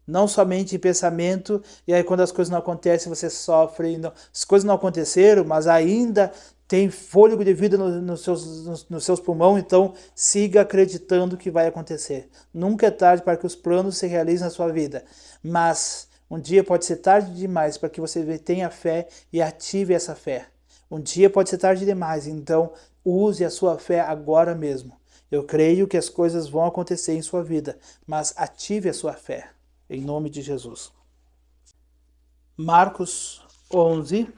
Não somente em pensamento, e aí quando as coisas não acontecem, você sofre. Não. As coisas não aconteceram, mas ainda tem fôlego de vida nos seus pulmões, então siga acreditando que vai acontecer. Nunca é tarde para que os planos se realizem na sua vida, mas um dia pode ser tarde demais para que você tenha fé e ative essa fé. Um dia pode ser tarde demais, então use a sua fé agora mesmo. Eu creio que as coisas vão acontecer em sua vida, mas ative a sua fé, em nome de Jesus. Marcos 11,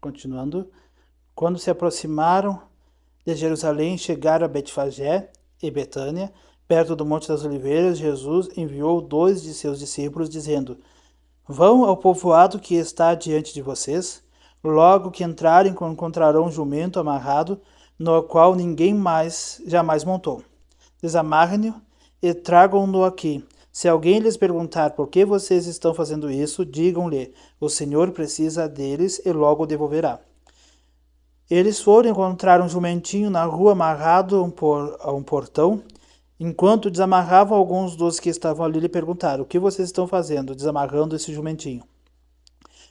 continuando. Quando se aproximaram de Jerusalém, chegaram a Betfagé e Betânia, perto do Monte das Oliveiras. Jesus enviou 2 de seus discípulos, dizendo: Vão ao povoado que está diante de vocês. Logo que entrarem, encontrarão um jumento amarrado, no qual ninguém jamais montou. Desamarrem-no e tragam-no aqui. Se alguém lhes perguntar por que vocês estão fazendo isso, digam-lhe: o Senhor precisa deles e logo o devolverá. Eles foram encontrar um jumentinho na rua amarrado a um portão. Enquanto desamarravam, alguns dos que estavam ali lhe perguntaram: o que vocês estão fazendo, desamarrando esse jumentinho?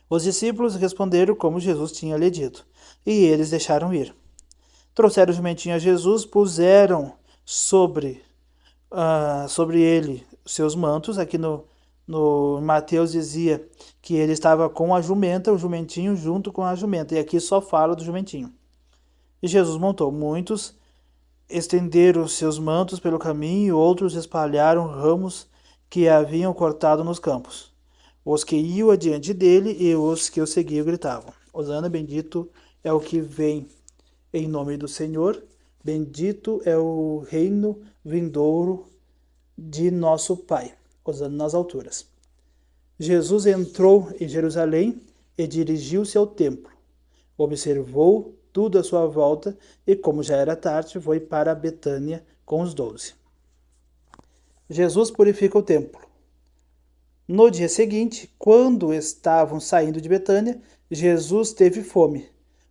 Os discípulos responderam como Jesus tinha lhe dito, e eles deixaram ir. Trouxeram o jumentinho a Jesus, puseram sobre ele seus mantos. Aqui no Mateus dizia que ele estava com a jumenta, o jumentinho junto com a jumenta, e aqui só fala do jumentinho. E Jesus montou. Muitos estenderam seus mantos pelo caminho, e outros espalharam ramos que haviam cortado nos campos. Os que iam adiante dele e os que o seguiam gritavam: Hosana, bendito é o que vem em nome do Senhor, bendito é o reino vindouro de nosso Pai. Hosana nas alturas. Jesus entrou em Jerusalém e dirigiu-se ao templo. Observou tudo à sua volta e, como já era tarde, foi para Betânia com os 12. Jesus purifica o templo. No dia seguinte, quando estavam saindo de Betânia, Jesus teve fome.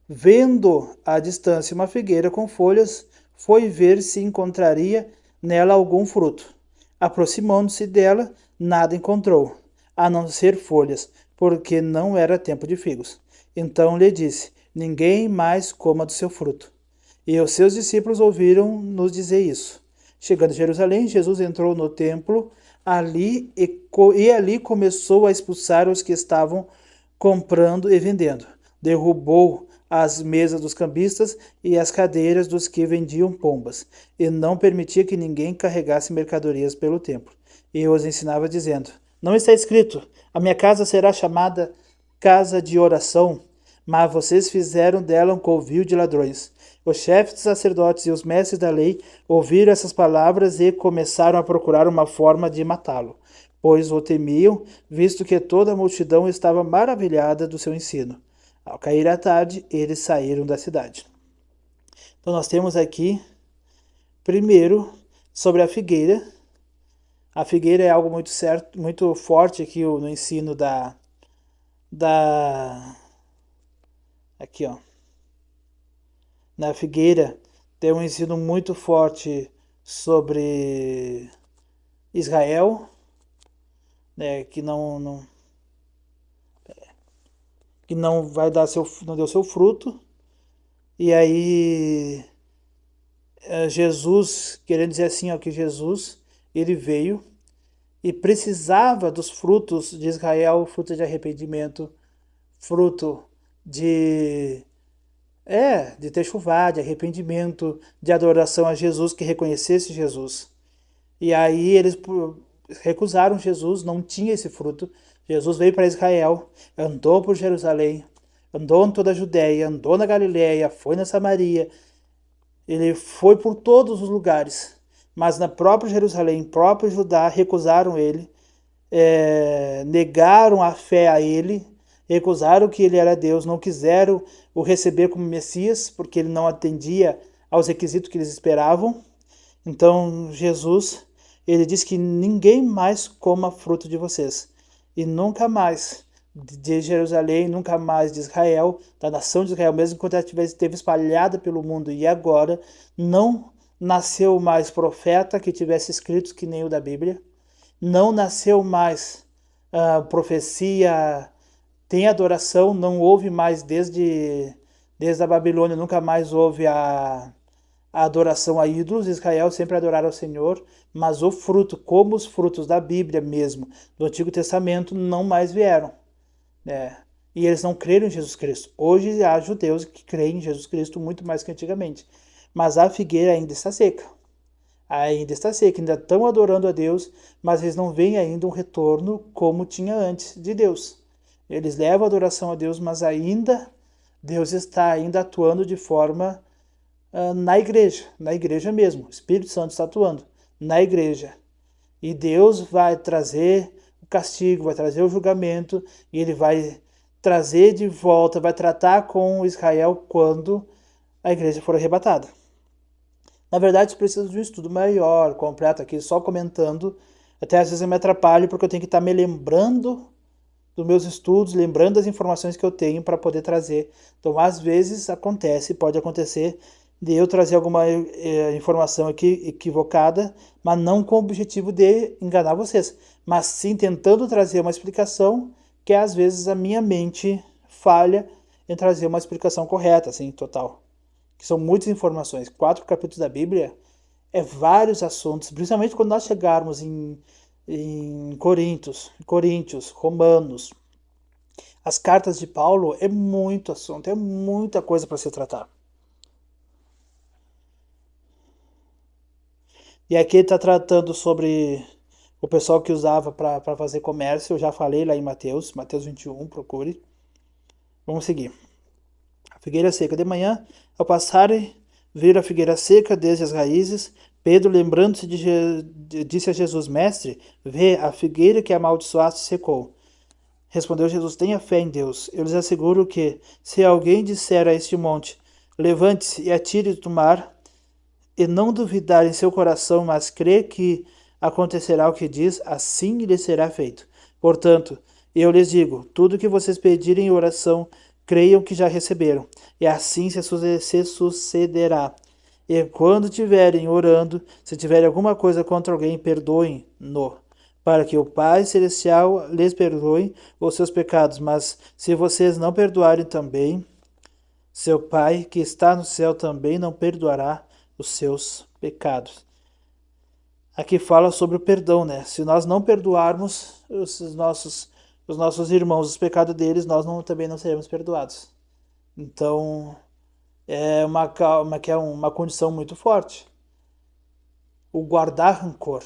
Vendo à distância uma figueira com folhas, foi ver se encontraria nela algum fruto. Aproximando-se dela, nada encontrou, a não ser folhas, porque não era tempo de figos. Então lhe disse: ninguém mais coma do seu fruto. E os seus discípulos ouviram-nos dizer isso. Chegando a Jerusalém, Jesus entrou no templo e ali começou a expulsar os que estavam comprando e vendendo. Derrubou as mesas dos cambistas e as cadeiras dos que vendiam pombas, e não permitia que ninguém carregasse mercadorias pelo templo. E os ensinava dizendo: não está escrito: a minha casa será chamada casa de oração, mas vocês fizeram dela um covil de ladrões. Os chefes dos sacerdotes e os mestres da lei ouviram essas palavras e começaram a procurar uma forma de matá-lo, pois o temiam, visto que toda a multidão estava maravilhada do seu ensino. Ao cair a tarde, eles saíram da cidade. Então nós temos aqui, primeiro, sobre a figueira. A figueira é algo muito certo, muito forte aqui no ensino da aqui, ó. Na figueira tem um ensino muito forte sobre Israel, né, que não vai dar não deu seu fruto. E aí Jesus, querendo dizer assim, ó, que Jesus, ele veio e precisava dos frutos de Israel, fruto de arrependimento, fruto de de techuvá, de arrependimento, de adoração a Jesus, que reconhecesse Jesus. E aí eles recusaram Jesus, não tinha esse fruto. Jesus veio para Israel, andou por Jerusalém, andou em toda a Judéia, andou na Galiléia, foi na Samaria. Ele foi por todos os lugares, mas na própria Jerusalém, próprio Judá, recusaram ele, negaram a fé a ele, recusaram que ele era Deus, não quiseram o receber como Messias, porque ele não atendia aos requisitos que eles esperavam. Então Jesus, ele diz que ninguém mais coma fruto de vocês. E nunca mais de Jerusalém, nunca mais de Israel, da nação de Israel, mesmo quando ela esteve espalhada pelo mundo e agora, não nasceu mais profeta que tivesse escritos que nem o da Bíblia, não nasceu mais profecia, tem adoração, não houve mais desde a Babilônia, nunca mais houve a adoração a ídolos. Israel sempre adoraram ao Senhor, mas o fruto, como os frutos da Bíblia mesmo, do Antigo Testamento, não mais vieram. E eles não creram em Jesus Cristo. Hoje há judeus que creem em Jesus Cristo muito mais que antigamente. Mas a figueira ainda está seca. Ainda está seca, ainda estão adorando a Deus, mas eles não veem ainda um retorno como tinha antes de Deus. Eles levam a adoração a Deus, mas ainda Deus está ainda atuando de forma na igreja mesmo. O Espírito Santo está atuando na igreja. E Deus vai trazer o castigo, vai trazer o julgamento, e ele vai trazer de volta, vai tratar com Israel quando a igreja for arrebatada. Na verdade, isso precisa de um estudo maior, completo aqui, só comentando. Até às vezes eu me atrapalho porque eu tenho que estar me lembrando dos meus estudos, lembrando das informações que eu tenho para poder trazer. Então, às vezes pode acontecer de eu trazer alguma informação aqui equivocada, mas não com o objetivo de enganar vocês, mas sim tentando trazer uma explicação que às vezes a minha mente falha em trazer uma explicação correta, assim, total. Que são muitas informações. 4 capítulos da Bíblia é vários assuntos, principalmente quando nós chegarmos em Coríntios, Romanos. As cartas de Paulo é muito assunto, é muita coisa para se tratar. E aqui ele está tratando sobre o pessoal que usava para fazer comércio. Eu já falei lá em Mateus 21, procure. Vamos seguir. A figueira seca de manhã, ao passarem, viram a figueira seca desde as raízes. Pedro, lembrando-se disse a Jesus: Mestre, vê, a figueira que amaldiçoaste secou. Respondeu Jesus: Tenha fé em Deus. Eu lhes asseguro que, se alguém disser a este monte: Levante-se e atire-se do mar, e não duvidar em seu coração, mas crer que acontecerá o que diz, assim lhe será feito. Portanto, eu lhes digo: tudo que vocês pedirem em oração, creiam que já receberam, e assim se sucederá. E quando tiverem orando, se tiverem alguma coisa contra alguém, perdoem-no, para que o Pai Celestial lhes perdoe os seus pecados. Mas se vocês não perdoarem também, seu Pai que está no céu também não perdoará os seus pecados. Aqui fala sobre o perdão, né? Se nós não perdoarmos os nossos irmãos os pecados deles, nós também não seremos perdoados. Então, que é uma condição muito forte. O guardar rancor.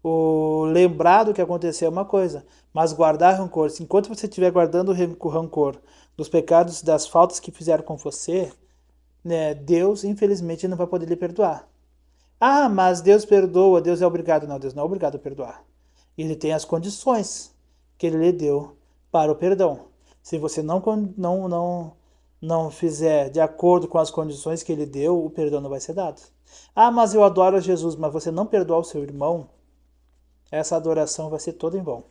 O lembrar do que aconteceu é uma coisa, mas guardar rancor, enquanto você estiver guardando o rancor dos pecados, das faltas que fizeram com você, né, Deus, infelizmente, não vai poder lhe perdoar. Ah, mas Deus perdoa, Deus é obrigado. Não, Deus não é obrigado a perdoar. Ele tem as condições que ele lhe deu para o perdão. Se você não fizer de acordo com as condições que ele deu, o perdão não vai ser dado. Ah, mas eu adoro a Jesus, mas você não perdoar o seu irmão, essa adoração vai ser toda em vão.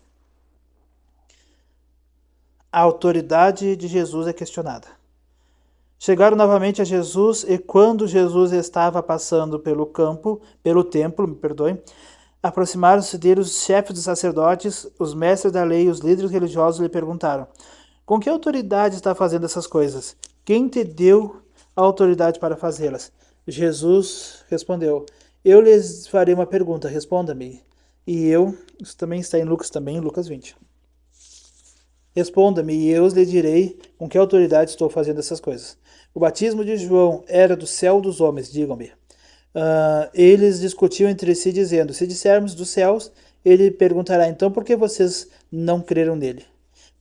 A autoridade de Jesus é questionada. Chegaram novamente a Jesus, e quando Jesus estava passando pelo templo, me perdoe, aproximaram-se dele os chefes dos sacerdotes, os mestres da lei e os líderes religiosos lhe perguntaram: com que autoridade está fazendo essas coisas? Quem te deu a autoridade para fazê-las? Jesus respondeu: eu lhes farei uma pergunta, responda-me. E eu, isso também está em Lucas 20. Responda-me, e eu lhe direi com que autoridade estou fazendo essas coisas. O batismo de João era do céu dos homens, digam-me. Eles discutiam entre si, dizendo: se dissermos dos céus, ele perguntará: então por que vocês não creram nele?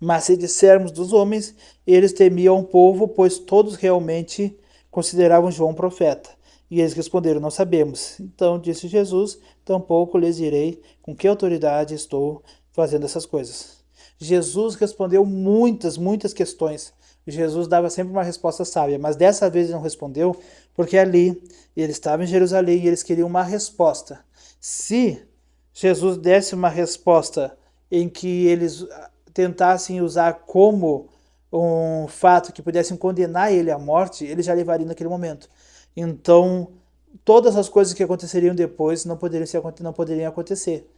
Mas se dissermos dos homens, eles temiam o povo, pois todos realmente consideravam João profeta. E eles responderam: não sabemos. Então disse Jesus: tampouco lhes direi com que autoridade estou fazendo essas coisas. Jesus respondeu muitas questões. Jesus dava sempre uma resposta sábia, mas dessa vez ele não respondeu, porque ali ele estava em Jerusalém e eles queriam uma resposta. Se Jesus desse uma resposta em que eles tentassem usar como um fato que pudessem condenar ele à morte, ele já levaria naquele momento. Então, todas as coisas que aconteceriam depois não poderiam acontecer.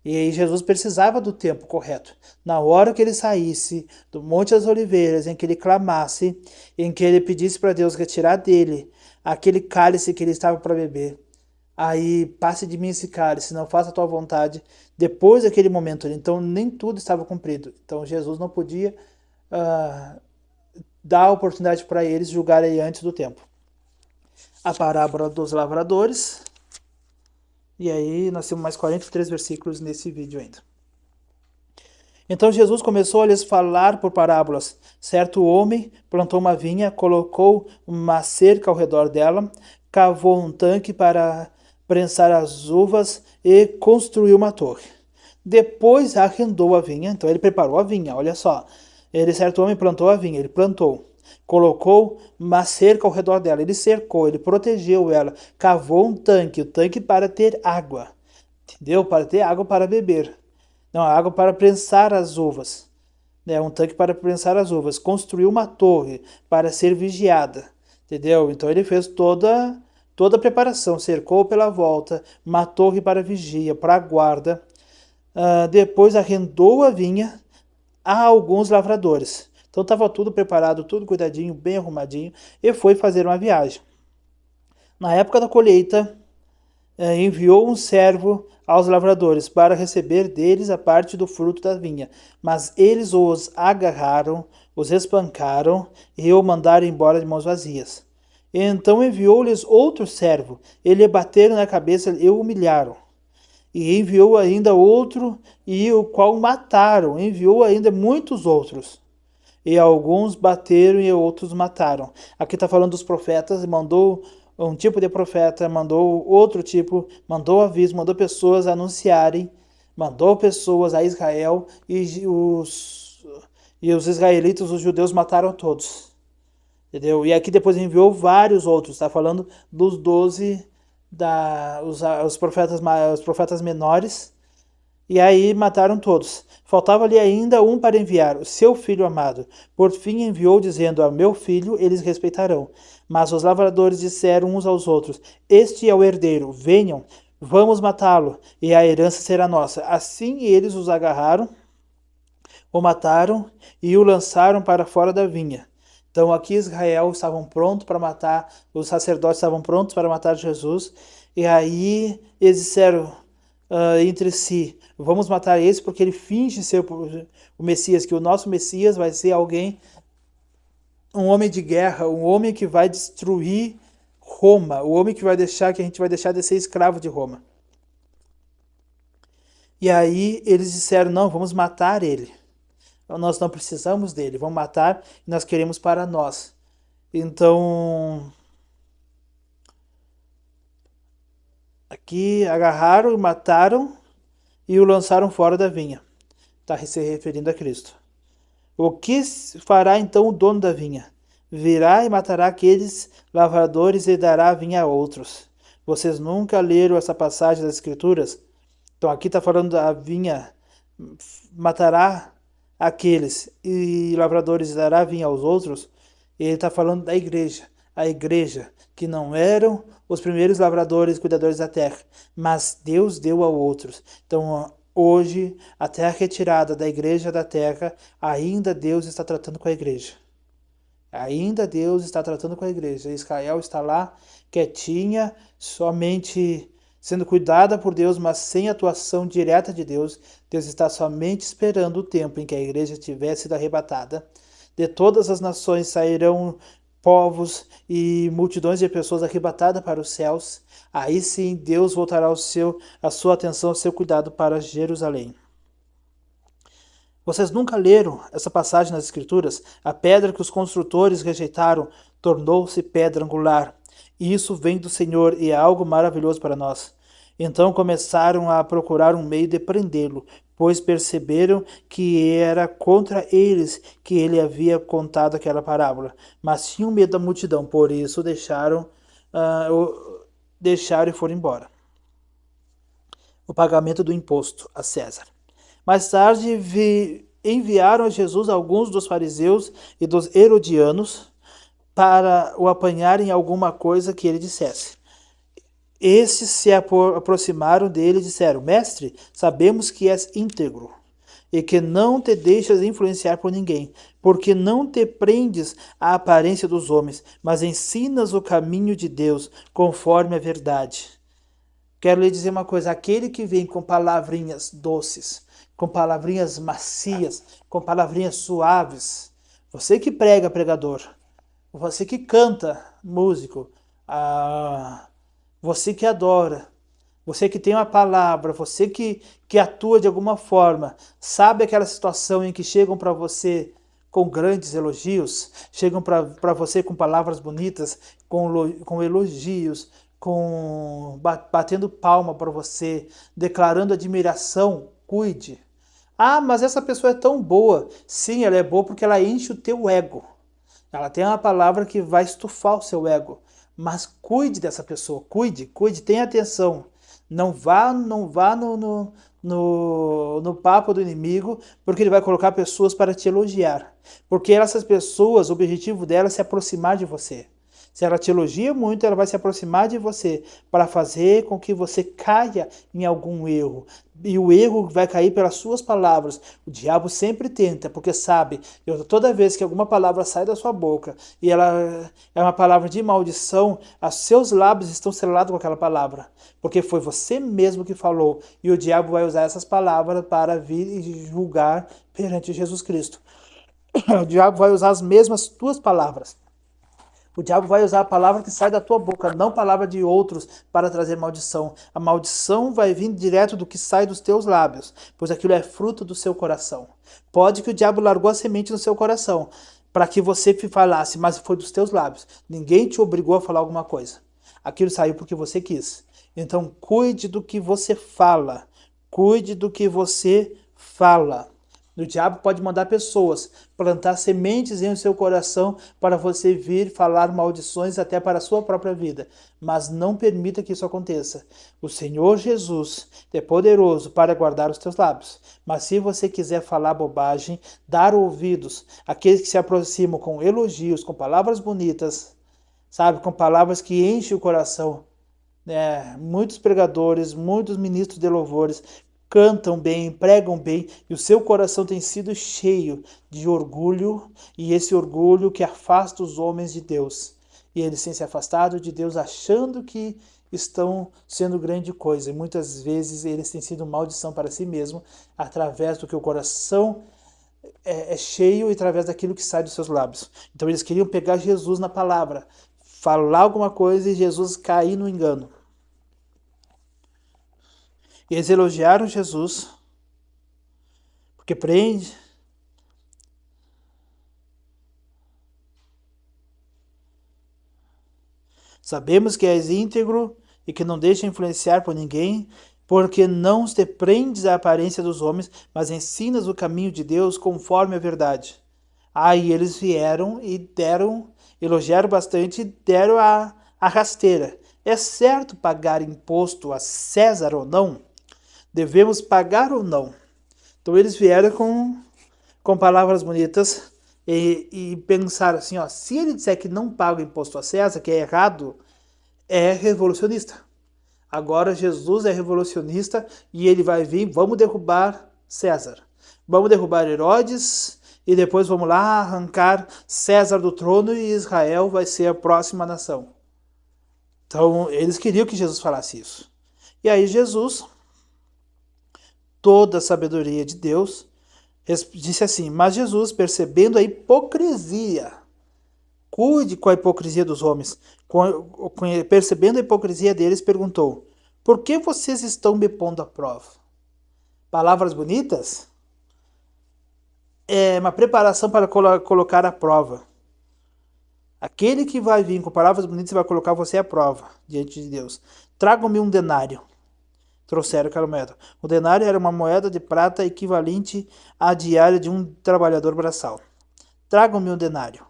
E aí Jesus precisava do tempo correto. Na hora que ele saísse do Monte das Oliveiras, em que ele clamasse, em que ele pedisse para Deus retirar dele aquele cálice que ele estava para beber, aí passe de mim esse cálice, não faça a tua vontade. Depois daquele momento, então nem tudo estava cumprido. Então Jesus não podia dar a oportunidade para eles julgarem antes do tempo. A parábola dos lavradores. E aí nós temos mais 43 versículos nesse vídeo ainda. Então Jesus começou a lhes falar por parábolas. Certo homem plantou uma vinha, colocou uma cerca ao redor dela, cavou um tanque para prensar as uvas e construiu uma torre. Depois arrendou a vinha, então ele preparou a vinha, olha só. Certo homem plantou a vinha, ele plantou. Colocou uma cerca ao redor dela, ele cercou, ele protegeu ela, cavou um tanque, o tanque para ter água, entendeu? Para ter água para beber. Não, água para prensar as uvas. Um tanque para prensar as uvas. Construiu uma torre para ser vigiada, entendeu? Então ele fez toda a preparação, cercou pela volta, uma torre para vigia, para guarda. Depois arrendou a vinha a alguns lavradores. Então estava tudo preparado, tudo cuidadinho, bem arrumadinho, e foi fazer uma viagem. Na época da colheita, enviou um servo aos lavradores para receber deles a parte do fruto da vinha. Mas eles os agarraram, os espancaram e o mandaram embora de mãos vazias. Então enviou-lhes outro servo, e lhe bateram na cabeça e o humilharam. E enviou ainda outro, e o qual mataram. Enviou ainda muitos outros. E alguns bateram e outros mataram. Aqui está falando dos profetas, mandou um tipo de profeta, mandou outro tipo, mandou aviso, mandou pessoas anunciarem, mandou pessoas a Israel, e os israelitas, os judeus, mataram todos. Entendeu? E aqui depois enviou vários outros, está falando dos 12, os profetas menores, e aí mataram todos. Faltava-lhe ainda um para enviar, o seu filho amado. Por fim enviou, dizendo: a meu filho eles respeitarão. Mas os lavradores disseram uns aos outros: este é o herdeiro, venham, vamos matá-lo, e a herança será nossa. Assim eles os agarraram, o mataram e o lançaram para fora da vinha. Então aqui Israel estavam prontos para matar, os sacerdotes estavam prontos para matar Jesus, e aí eles disseram entre si: vamos matar esse porque ele finge ser o Messias, que o nosso Messias vai ser alguém, um homem de guerra, um homem que vai destruir Roma, o homem que a gente vai deixar de ser escravo de Roma. E aí eles disseram, não, vamos matar ele. Nós não precisamos dele, vamos matar e nós queremos para nós. Então, aqui agarraram e mataram e o lançaram fora da vinha. Está se referindo a Cristo. O que fará então o dono da vinha? Virá e matará aqueles lavradores e dará a vinha a outros. Vocês nunca leram essa passagem das Escrituras? Então aqui está falando da vinha, matará aqueles e lavradores dará a vinha aos outros. Ele está falando da igreja. A igreja que não eram os primeiros lavradores e cuidadores da terra, mas Deus deu a outros. Então hoje, a terra retirada da igreja da terra, ainda Deus está tratando com a igreja. Ainda Deus está tratando com a igreja. Israel está lá, quietinha, somente sendo cuidada por Deus, mas sem atuação direta de Deus. Deus está somente esperando o tempo em que a igreja tivesse sido arrebatada. De todas as nações sairão povos e multidões de pessoas arrebatadas para os céus. Aí sim Deus voltará a sua atenção, o seu cuidado para Jerusalém. Vocês nunca leram essa passagem nas Escrituras? A pedra que os construtores rejeitaram tornou-se pedra angular. E isso vem do Senhor e é algo maravilhoso para nós. Então começaram a procurar um meio de prendê-lo, pois perceberam que era contra eles que ele havia contado aquela parábola. Mas tinham medo da multidão, por isso deixaram e foram embora. O pagamento do imposto a César. Mais tarde enviaram a Jesus alguns dos fariseus e dos herodianos para o apanharem em alguma coisa que ele dissesse. Esses se aproximaram dele e disseram: Mestre, sabemos que és íntegro e que não te deixas influenciar por ninguém, porque não te prendes à aparência dos homens, mas ensinas o caminho de Deus conforme a verdade. Quero lhe dizer uma coisa: aquele que vem com palavrinhas doces, com palavrinhas macias, com palavrinhas suaves, você que prega, pregador, você que canta, músico, você que adora, você que tem uma palavra, você que atua de alguma forma, sabe aquela situação em que chegam para você com grandes elogios, chegam para você com palavras bonitas, com elogios, batendo palma para você, declarando admiração, cuide. Ah, mas essa pessoa é tão boa. Sim, ela é boa porque ela enche o teu ego. Ela tem uma palavra que vai estufar o seu ego. Mas cuide dessa pessoa, cuide, tenha atenção. Não vá no papo do inimigo, porque ele vai colocar pessoas para te elogiar. Porque essas pessoas, o objetivo delas é se aproximar de você. Se ela te elogia muito, ela vai se aproximar de você para fazer com que você caia em algum erro. E o erro vai cair pelas suas palavras. O diabo sempre tenta, porque sabe, toda vez que alguma palavra sai da sua boca e ela é uma palavra de maldição, os seus lábios estão selados com aquela palavra. Porque foi você mesmo que falou. E o diabo vai usar essas palavras para vir e julgar perante Jesus Cristo. O diabo vai usar as mesmas tuas palavras. O diabo vai usar a palavra que sai da tua boca, não palavra de outros, para trazer maldição. A maldição vai vir direto do que sai dos teus lábios, pois aquilo é fruto do seu coração. Pode que o diabo largou a semente no seu coração, para que você falasse, mas foi dos teus lábios. Ninguém te obrigou a falar alguma coisa. Aquilo saiu porque você quis. Então cuide do que você fala. Cuide do que você fala. O diabo pode mandar pessoas plantar sementes em seu coração para você vir falar maldições até para a sua própria vida. Mas não permita que isso aconteça. O Senhor Jesus é poderoso para guardar os teus lábios. Mas se você quiser falar bobagem, dar ouvidos àqueles que se aproximam com elogios, com palavras bonitas, sabe, com palavras que enchem o coração. Muitos pregadores, muitos ministros de louvores cantam bem, pregam bem, e o seu coração tem sido cheio de orgulho, e esse orgulho que afasta os homens de Deus. E eles têm se afastado de Deus achando que estão sendo grande coisa, e muitas vezes eles têm sido maldição para si mesmos, através do que o coração é cheio e através daquilo que sai dos seus lábios. Então eles queriam pegar Jesus na palavra, falar alguma coisa e Jesus cair no engano. E eles elogiaram Jesus, porque prende. Sabemos que és íntegro e que não deixa influenciar por ninguém, porque não te prendes à aparência dos homens, mas ensinas o caminho de Deus conforme a verdade. Aí eles vieram e elogiaram bastante e deram a rasteira. É certo pagar imposto a César ou não? Devemos pagar ou não? Então eles vieram com palavras bonitas e pensaram assim, ó, se ele disser que não paga o imposto a César, que é errado, é revolucionista. Agora Jesus é revolucionista e ele vai vir, vamos derrubar César. Vamos derrubar Herodes e depois vamos lá arrancar César do trono e Israel vai ser a próxima nação. Então eles queriam que Jesus falasse isso. E aí Jesus, toda a sabedoria de Deus, disse assim, mas Jesus, percebendo a hipocrisia, cuide com a hipocrisia dos homens, percebendo a hipocrisia deles, perguntou, por que vocês estão me pondo à prova? Palavras bonitas? É uma preparação para colocar à prova. Aquele que vai vir com palavras bonitas vai colocar você à prova diante de Deus. Tragam-me um denário. Trouxeram aquela moeda. O denário era uma moeda de prata equivalente à diária de um trabalhador braçal. Tragam-me um denário,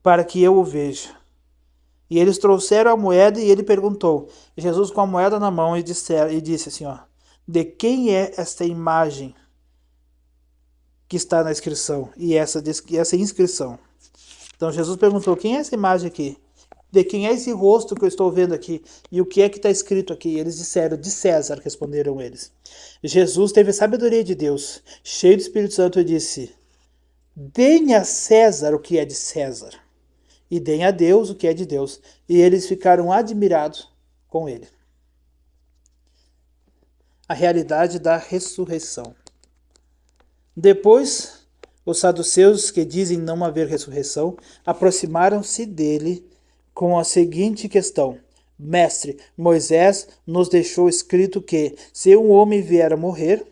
para que eu o veja. E eles trouxeram a moeda e ele perguntou. Jesus com a moeda na mão e disse assim, ó, de quem é esta imagem que está na inscrição? E essa inscrição. Então Jesus perguntou, quem é essa imagem aqui? De quem é esse rosto que eu estou vendo aqui? E o que é que está escrito aqui? E eles disseram, de César, responderam eles. Jesus teve a sabedoria de Deus, cheio do Espírito Santo, e disse, deem a César o que é de César, e deem a Deus o que é de Deus. E eles ficaram admirados com ele. A realidade da ressurreição. Depois, os saduceus, que dizem não haver ressurreição, aproximaram-se dele com a seguinte questão: Mestre, Moisés nos deixou escrito que, se um homem morrer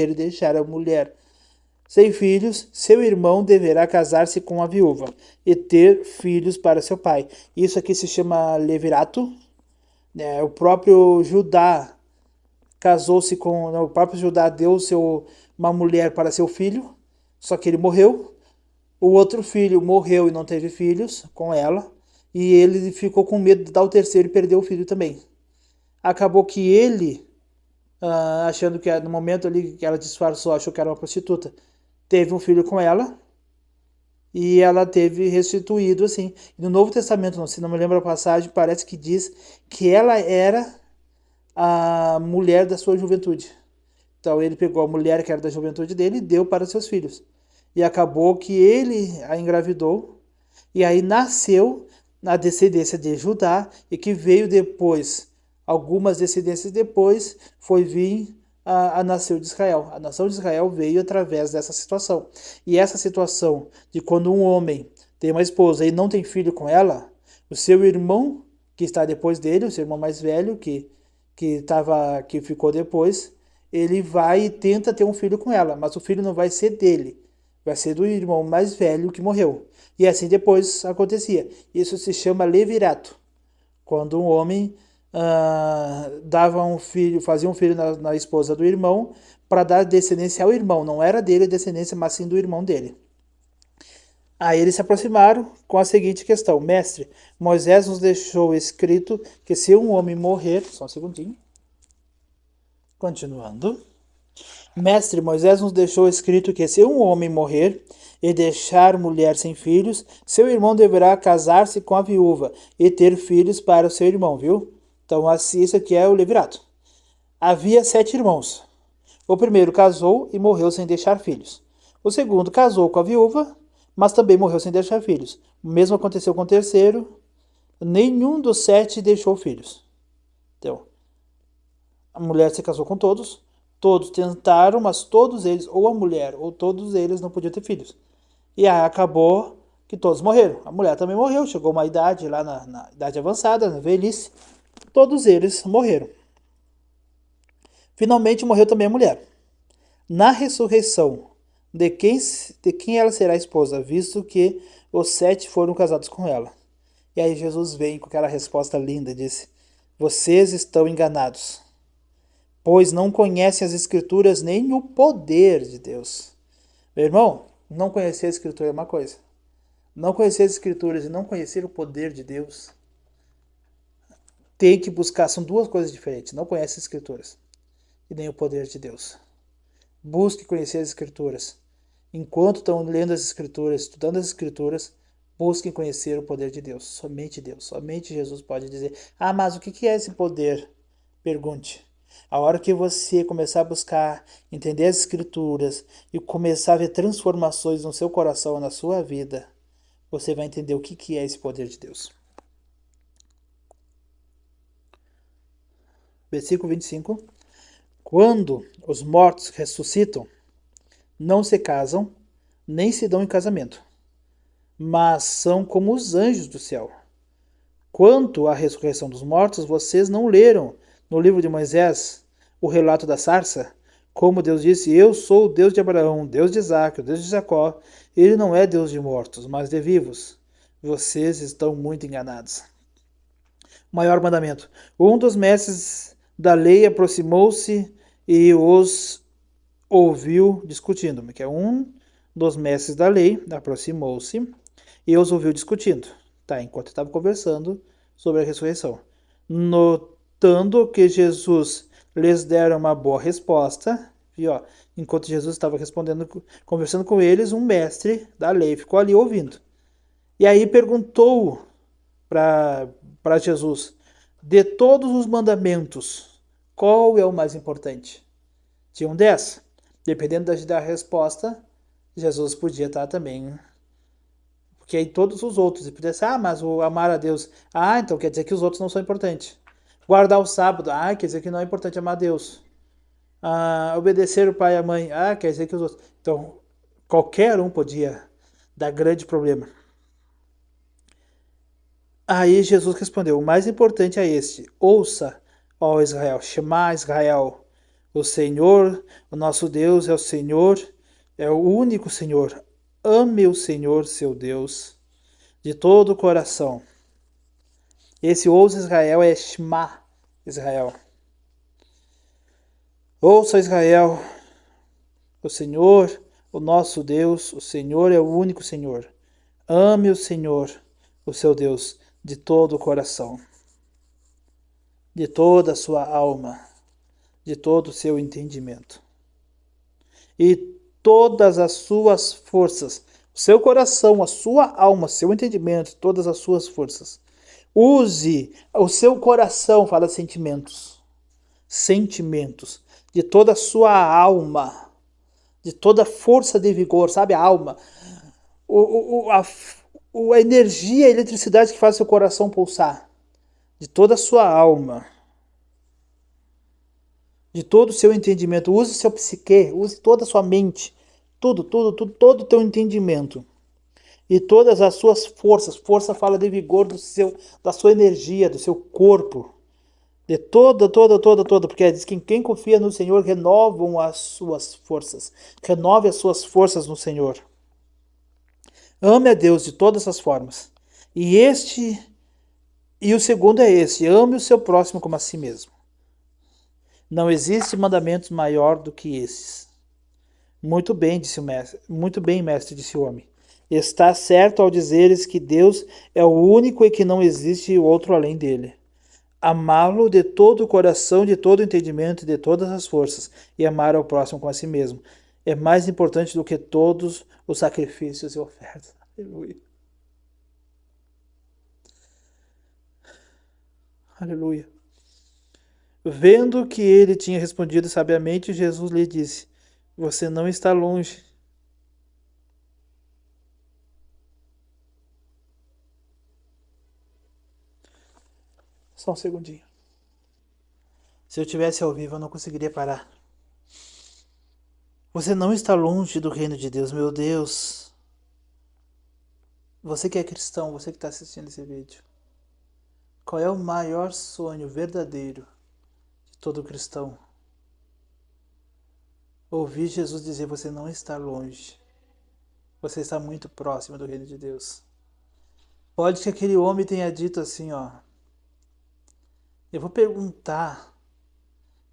e deixar a mulher sem filhos, seu irmão deverá casar-se com a viúva e ter filhos para seu pai. Isso aqui se chama levirato. O próprio Judá casou-se com... O próprio Judá deu uma mulher para seu filho, só que ele morreu. O outro filho morreu e não teve filhos com ela. E ele ficou com medo de dar o terceiro e perder o filho também. Acabou que ele, achando que no momento ali que ela disfarçou, achou que era uma prostituta, teve um filho com ela. E ela teve restituído assim. No Novo Testamento, se não me lembro a passagem, parece que diz que ela era a mulher da sua juventude. Então ele pegou a mulher que era da juventude dele e deu para seus filhos. E acabou que ele a engravidou. E aí nasceu a descendência de Judá, e que veio depois, algumas descendências depois, foi vir a nação de Israel. A nação de Israel veio através dessa situação. E essa situação de quando um homem tem uma esposa e não tem filho com ela, o seu irmão, que está depois dele, o seu irmão mais velho, que ficou depois, ele vai e tenta ter um filho com ela, mas o filho não vai ser dele, vai ser do irmão mais velho que morreu. E assim depois acontecia. Isso se chama levirato. Quando um homem fazia um filho na esposa do irmão para dar descendência ao irmão. Não era dele a descendência, mas sim do irmão dele. Aí eles se aproximaram com a seguinte questão: Mestre, Moisés nos deixou escrito que se um homem morrer... Só um segundinho. Continuando. Mestre, Moisés nos deixou escrito que se um homem morrer e deixar mulher sem filhos, seu irmão deverá casar-se com a viúva e ter filhos para o seu irmão, viu? Então, assim, isso aqui é o levirato. Havia 7 irmãos. O primeiro casou e morreu sem deixar filhos. O segundo casou com a viúva, mas também morreu sem deixar filhos. O mesmo aconteceu com o terceiro. Nenhum dos 7 deixou filhos. Então, a mulher se casou com todos. Todos tentaram, mas todos eles, ou a mulher, ou todos eles não podiam ter filhos. E aí acabou que todos morreram. A mulher também morreu, chegou uma idade lá na idade avançada, na velhice. Todos eles morreram. Finalmente morreu também a mulher. Na ressurreição, de quem ela será esposa, visto que os 7 foram casados com ela? E aí Jesus vem com aquela resposta linda e disse: vocês estão enganados, pois não conhecem as Escrituras nem o poder de Deus. Meu irmão, não conhecer a Escritura é uma coisa. Não conhecer as Escrituras e não conhecer o poder de Deus tem que buscar, são duas coisas diferentes. Não conhece as Escrituras e nem o poder de Deus. Busque conhecer as Escrituras. Enquanto estão lendo as Escrituras, estudando as Escrituras, busquem conhecer o poder de Deus. Somente Deus, somente Jesus pode dizer: ah, mas o que é esse poder? Pergunte. A hora que você começar a buscar, entender as Escrituras e começar a ver transformações no seu coração, na sua vida, você vai entender o que é esse poder de Deus. Versículo 25. Quando os mortos ressuscitam, não se casam, nem se dão em casamento, mas são como os anjos do céu. Quanto à ressurreição dos mortos, vocês não leram no livro de Moisés o relato da sarça? Como Deus disse: eu sou o Deus de Abraão, Deus de Isaac, o Deus de Jacó. Ele não é Deus de mortos, mas de vivos. Vocês estão muito enganados. Maior mandamento. Um dos mestres da lei aproximou-se e os ouviu discutindo. Que é um dos mestres da lei aproximou-se e os ouviu discutindo. Tá, enquanto estavam conversando sobre a ressurreição. Notando que Jesus lhes dera uma boa resposta, e, ó, enquanto Jesus estava respondendo, conversando com eles, um mestre da lei ficou ali ouvindo. E aí perguntou para Jesus: de todos os mandamentos, qual é o mais importante? Tinham 10. Dependendo da resposta, Jesus podia estar também. Porque aí todos os outros, ele podia dizer: ah, mas o amar a Deus, ah, então quer dizer que os outros não são importantes. Guardar o sábado, ah, quer dizer que não é importante amar a Deus. Ah, obedecer o pai e a mãe, ah, quer dizer que os outros. Então, qualquer um podia dar grande problema. Aí Jesus respondeu: o mais importante é este: ouça, ó Israel, Shema Israel, o Senhor, o nosso Deus é o Senhor, é o único Senhor. Ame o Senhor, seu Deus, de todo o coração. Esse ouça Israel é Shema Israel. Ouça Israel, o Senhor, o nosso Deus, o Senhor é o único Senhor. Ame o Senhor, o seu Deus, de todo o coração, de toda a sua alma, de todo o seu entendimento. E todas as suas forças, o seu coração, a sua alma, seu entendimento, todas as suas forças. Use o seu coração, fala sentimentos, sentimentos, de toda a sua alma, de toda a força de vigor, sabe a alma, a energia, a eletricidade que faz seu coração pulsar, de toda a sua alma, de todo o seu entendimento. Use seu psique, use toda a sua mente, tudo, todo o teu entendimento. E todas as suas forças. Força fala de vigor da sua energia, do seu corpo. De toda. Porque diz que quem confia no Senhor renovam as suas forças. Renove as suas forças no Senhor. Ame a Deus de todas as formas. E o segundo é este: ame o seu próximo como a si mesmo. Não existe mandamento maior do que esses. Muito bem, disse o mestre. Muito bem, mestre, disse o homem. Está certo ao dizeres que Deus é o único e que não existe outro além dele. Amá-lo de todo o coração, de todo o entendimento e de todas as forças, e amar ao próximo como a si mesmo, é mais importante do que todos os sacrifícios e ofertas. Aleluia. Aleluia. Vendo que ele tinha respondido sabiamente, Jesus lhe disse: você não está longe. Só um segundinho. Se eu tivesse ao vivo, eu não conseguiria parar. Você não está longe do reino de Deus, meu Deus. Você que é cristão, você que está assistindo esse vídeo. Qual é o maior sonho verdadeiro de todo cristão? Ouvi Jesus dizer: você não está longe, você está muito próximo do reino de Deus. Pode que aquele homem tenha dito assim, ó: eu vou perguntar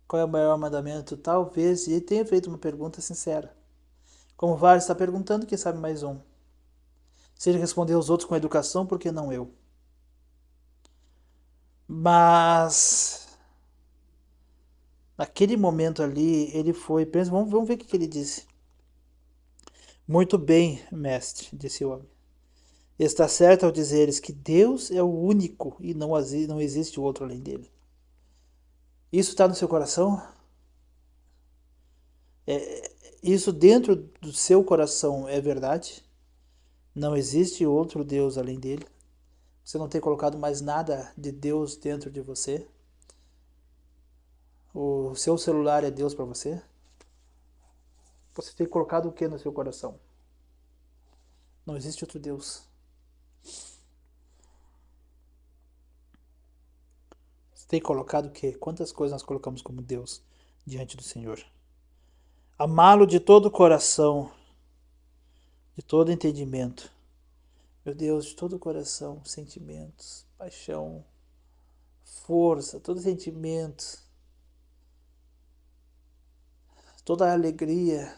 qual é o maior mandamento, talvez, e ele tenha feito uma pergunta sincera. Como vários está perguntando, quem sabe mais um. Se ele responder aos outros com educação, por que não eu? Mas naquele momento ali, ele foi. Vamos ver o que ele disse. Muito bem, mestre, disse o homem. Está certo ao dizeres que Deus é o único e não existe outro além dele. Isso está no seu coração? Isso dentro do seu coração é verdade? Não existe outro Deus além dele? Você não tem colocado mais nada de Deus dentro de você? O seu celular é Deus para você? Você tem colocado o que no seu coração? Não existe outro Deus. Você tem colocado o quê? Quantas coisas nós colocamos como Deus diante do Senhor? Amá-lo de todo o coração, de todo entendimento. Meu Deus, de todo o coração, sentimentos, paixão, força, todo sentimento, toda a alegria,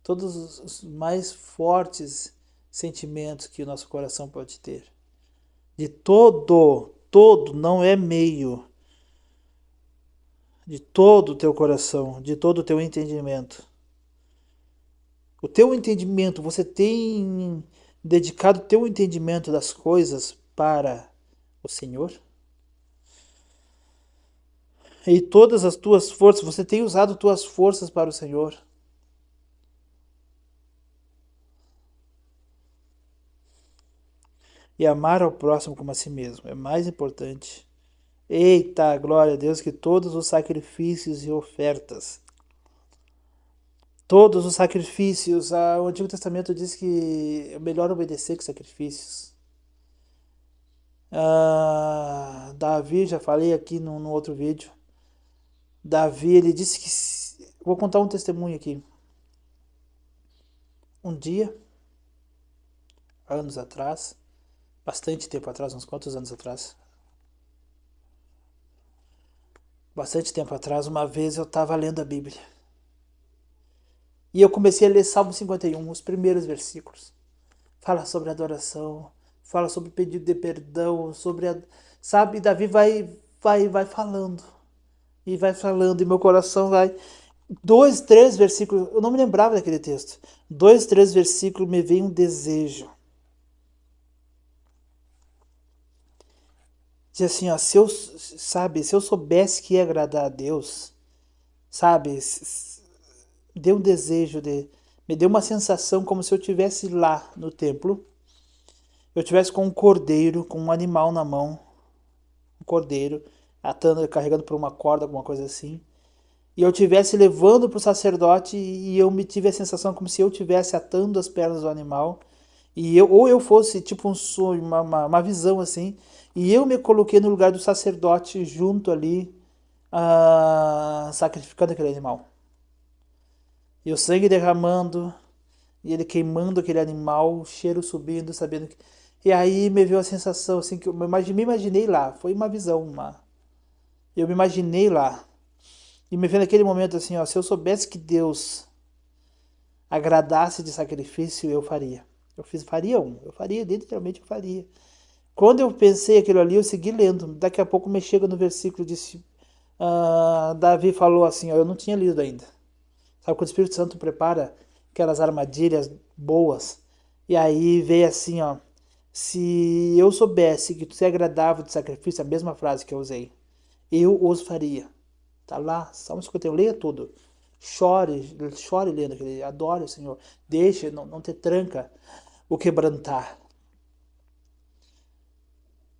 todos os mais fortes sentimentos que o nosso coração pode ter. De todo, não é meio. De todo o teu coração, de todo o teu entendimento. O teu entendimento, você tem dedicado o teu entendimento das coisas para o Senhor? E todas as tuas forças, você tem usado tuas forças para o Senhor? E amar ao próximo como a si mesmo é mais importante. Eita, glória a Deus, que todos os sacrifícios e ofertas, todos os sacrifícios, o Antigo Testamento diz que é melhor obedecer que sacrifícios. Davi, já falei aqui no outro vídeo. Davi, ele disse que. Vou contar um testemunho aqui. Um dia, anos atrás, bastante tempo atrás, uns quantos anos atrás? Bastante tempo atrás, uma vez eu estava lendo a Bíblia. E eu comecei a ler Salmo 51, os primeiros versículos. Fala sobre adoração, fala sobre pedido de perdão, sobre a. Sabe, Davi vai falando. E vai falando, e meu coração vai. 2, 3 versículos, eu não me lembrava daquele texto. 2, 3 versículos me veio um desejo. Diz assim, ó, se eu soubesse que ia agradar a Deus, sabe, deu um desejo me deu uma sensação como se eu tivesse lá no templo, eu tivesse com um cordeiro, com um animal na mão, um cordeiro, atando, carregando por uma corda, alguma coisa assim, e eu tivesse levando para o sacerdote e eu me tive a sensação como se eu tivesse atando as pernas do animal ou eu fosse tipo um sonho, uma visão assim, e eu me coloquei no lugar do sacerdote junto ali, sacrificando aquele animal. E o sangue derramando, e ele queimando aquele animal, o cheiro subindo, sabendo que. E aí me veio a sensação assim que eu me imaginei lá, foi uma visão, eu me imaginei lá. E me veio naquele momento assim, ó, se eu soubesse que Deus agradasse de sacrifício, eu faria. Eu faria, literalmente eu faria. Quando eu pensei aquilo ali, eu segui lendo. Daqui a pouco me chega no versículo, disse, Davi falou assim, ó, eu não tinha lido ainda. Sabe quando o Espírito Santo prepara aquelas armadilhas boas? E aí veio assim, ó, se eu soubesse que tu se agradava de sacrifício, a mesma frase que eu usei, eu os faria. Tá lá, Salmo 51, leia tudo. Chore lendo aquele, adore o Senhor. Deixe, não te tranca o quebrantar.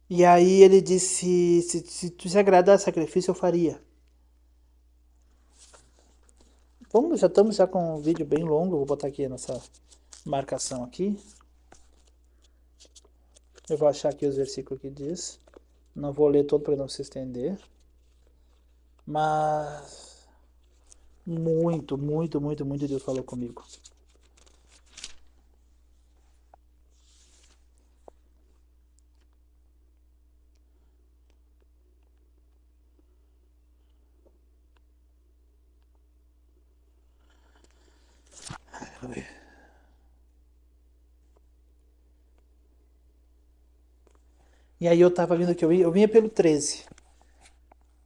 E aí ele disse, se tu se agradar a sacrifício, eu faria. Já estamos com um vídeo bem longo, vou botar aqui nessa marcação aqui. Eu vou achar aqui os versículos que diz. Não vou ler todo para não se estender. Mas Muito, muito, muito, muito Deus falou comigo. E aí eu tava vindo aqui, eu vinha pelo 13.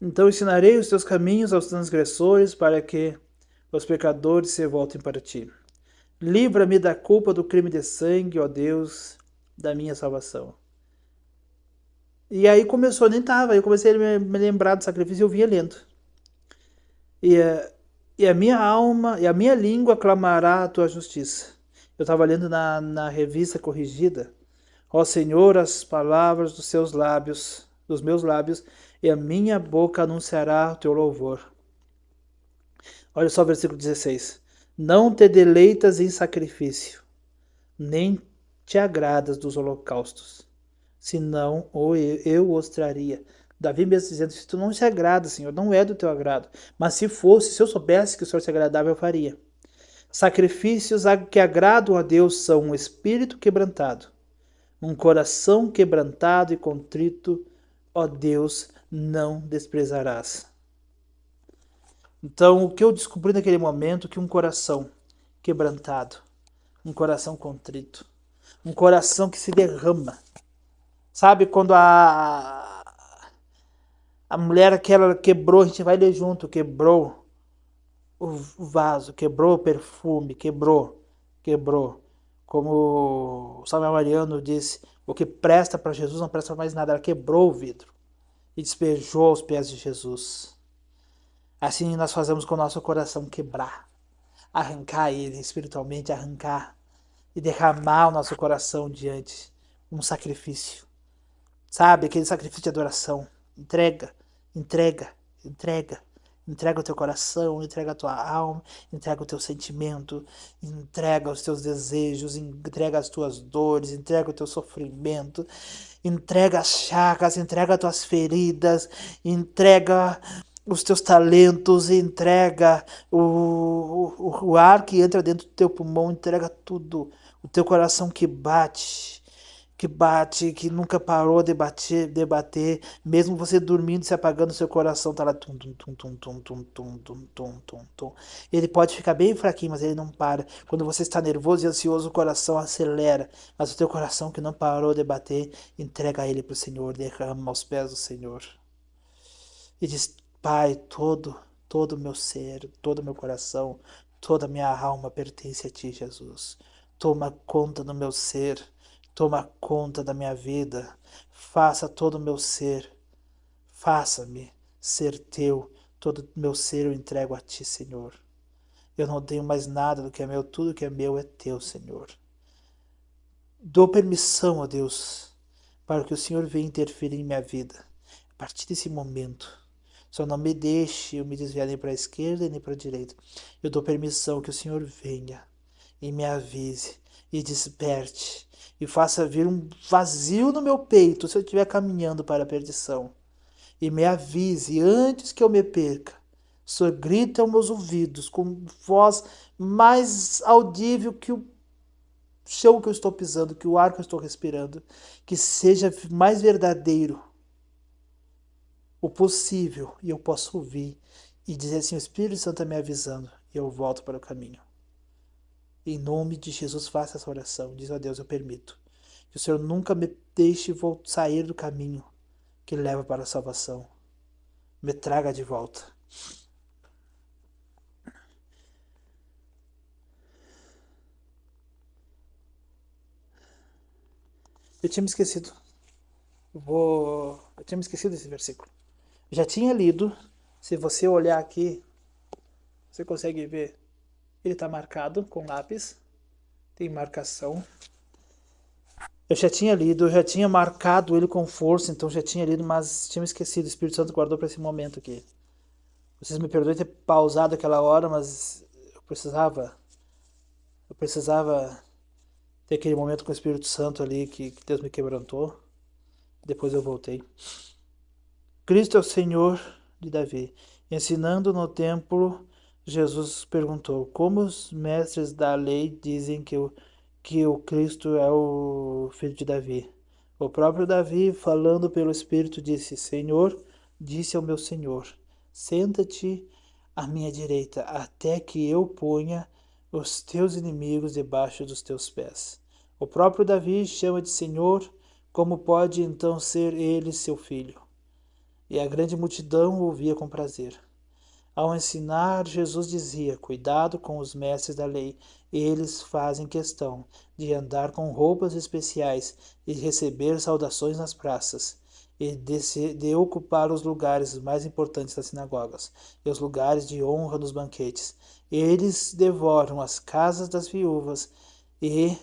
Então ensinarei os teus caminhos aos transgressores, para que os pecadores se voltem para ti. Livra-me da culpa do crime de sangue, ó Deus, da minha salvação. E aí começou, nem tava, eu comecei a me lembrar do sacrifício e eu vinha lendo. E, e a minha alma, e a minha língua clamará a tua justiça. Eu estava lendo na revista corrigida. Ó Senhor, as palavras dos seus lábios, dos meus lábios, e a minha boca anunciará o teu louvor. Olha só o versículo 16. Não te deleitas em sacrifício, nem te agradas dos holocaustos, senão eu os traria. Davi mesmo dizendo, se tu não se agrada, Senhor, não é do teu agrado. Mas se fosse, se eu soubesse que o Senhor se agradava, eu faria. Sacrifícios que agradam a Deus são um espírito quebrantado, um coração quebrantado e contrito, ó Deus, não desprezarás. Então, o que eu descobri naquele momento, que um coração quebrantado, um coração contrito, um coração que se derrama. Sabe quando a mulher aquela quebrou, a gente vai ler junto, quebrou o vaso, quebrou o perfume, quebrou. Como o Samuel Mariano disse, o que presta para Jesus não presta mais nada. Ela quebrou o vidro e despejou aos pés de Jesus. Assim nós fazemos com o nosso coração quebrar, arrancar ele espiritualmente, arrancar e derramar o nosso coração diante um sacrifício. Sabe, aquele sacrifício de adoração. Entrega, entrega, entrega. Entrega o teu coração, entrega a tua alma, entrega o teu sentimento, entrega os teus desejos, entrega as tuas dores, entrega o teu sofrimento, entrega as chagas, entrega as tuas feridas, entrega os teus talentos, entrega o ar que entra dentro do teu pulmão, entrega tudo, o teu coração que bate, que nunca parou de bater, mesmo você dormindo, se apagando, seu coração tá lá tum tum tum tum tum tum tum tum tum tum tum. Ele pode ficar bem fraquinho, mas ele não para. Quando você está nervoso e ansioso, o coração acelera, mas o teu coração que não parou de bater, entrega ele pro Senhor, derrama aos pés do Senhor. E diz: Pai, todo o meu ser, todo o meu coração, toda a minha alma pertence a ti, Jesus. Toma conta do meu ser. Toma conta da minha vida, faça todo o meu ser, faça-me ser teu, todo o meu ser eu entrego a ti, Senhor. Eu não tenho mais nada do que é meu, tudo que é meu é teu, Senhor. Dou permissão, ó Deus, para que o Senhor venha interferir em minha vida, a partir desse momento. Só não me deixe eu me desviar nem para a esquerda nem para a direita. Eu dou permissão que o Senhor venha e me avise e desperte e faça vir um vazio no meu peito se eu estiver caminhando para a perdição. E me avise antes que eu me perca. Só grita aos meus ouvidos com voz mais audível que o chão que eu estou pisando, que o ar que eu estou respirando, que seja mais verdadeiro o possível e eu posso ouvir e dizer assim: o Espírito Santo está me avisando e eu volto para o caminho. Em nome de Jesus, faça essa oração. Diz a Deus: eu permito que o Senhor nunca me deixe sair do caminho que leva para a salvação. Me traga de volta. Eu tinha me esquecido. Eu tinha me esquecido desse versículo. Eu já tinha lido. Se você olhar aqui, você consegue ver. Ele está marcado com lápis. Tem marcação. Eu já tinha lido, eu já tinha marcado ele com força, então já tinha lido, mas tinha me esquecido. O Espírito Santo guardou para esse momento aqui. Vocês me perdoem ter pausado aquela hora, mas eu precisava ter aquele momento com o Espírito Santo ali que Deus me quebrantou. Depois eu voltei. Cristo é o Senhor de Davi, ensinando no templo Jesus perguntou: como os mestres da lei dizem que o Cristo é o filho de Davi? O próprio Davi, falando pelo Espírito, disse: Senhor, disse ao meu Senhor: senta-te à minha direita, até que eu ponha os teus inimigos debaixo dos teus pés. O próprio Davi chama de Senhor, como pode então ser ele seu filho? E a grande multidão o ouvia com prazer. Ao ensinar, Jesus dizia: cuidado com os mestres da lei. Eles fazem questão de andar com roupas especiais e receber saudações nas praças, e de ocupar os lugares mais importantes das sinagogas e os lugares de honra nos banquetes. Eles devoram as casas das viúvas e,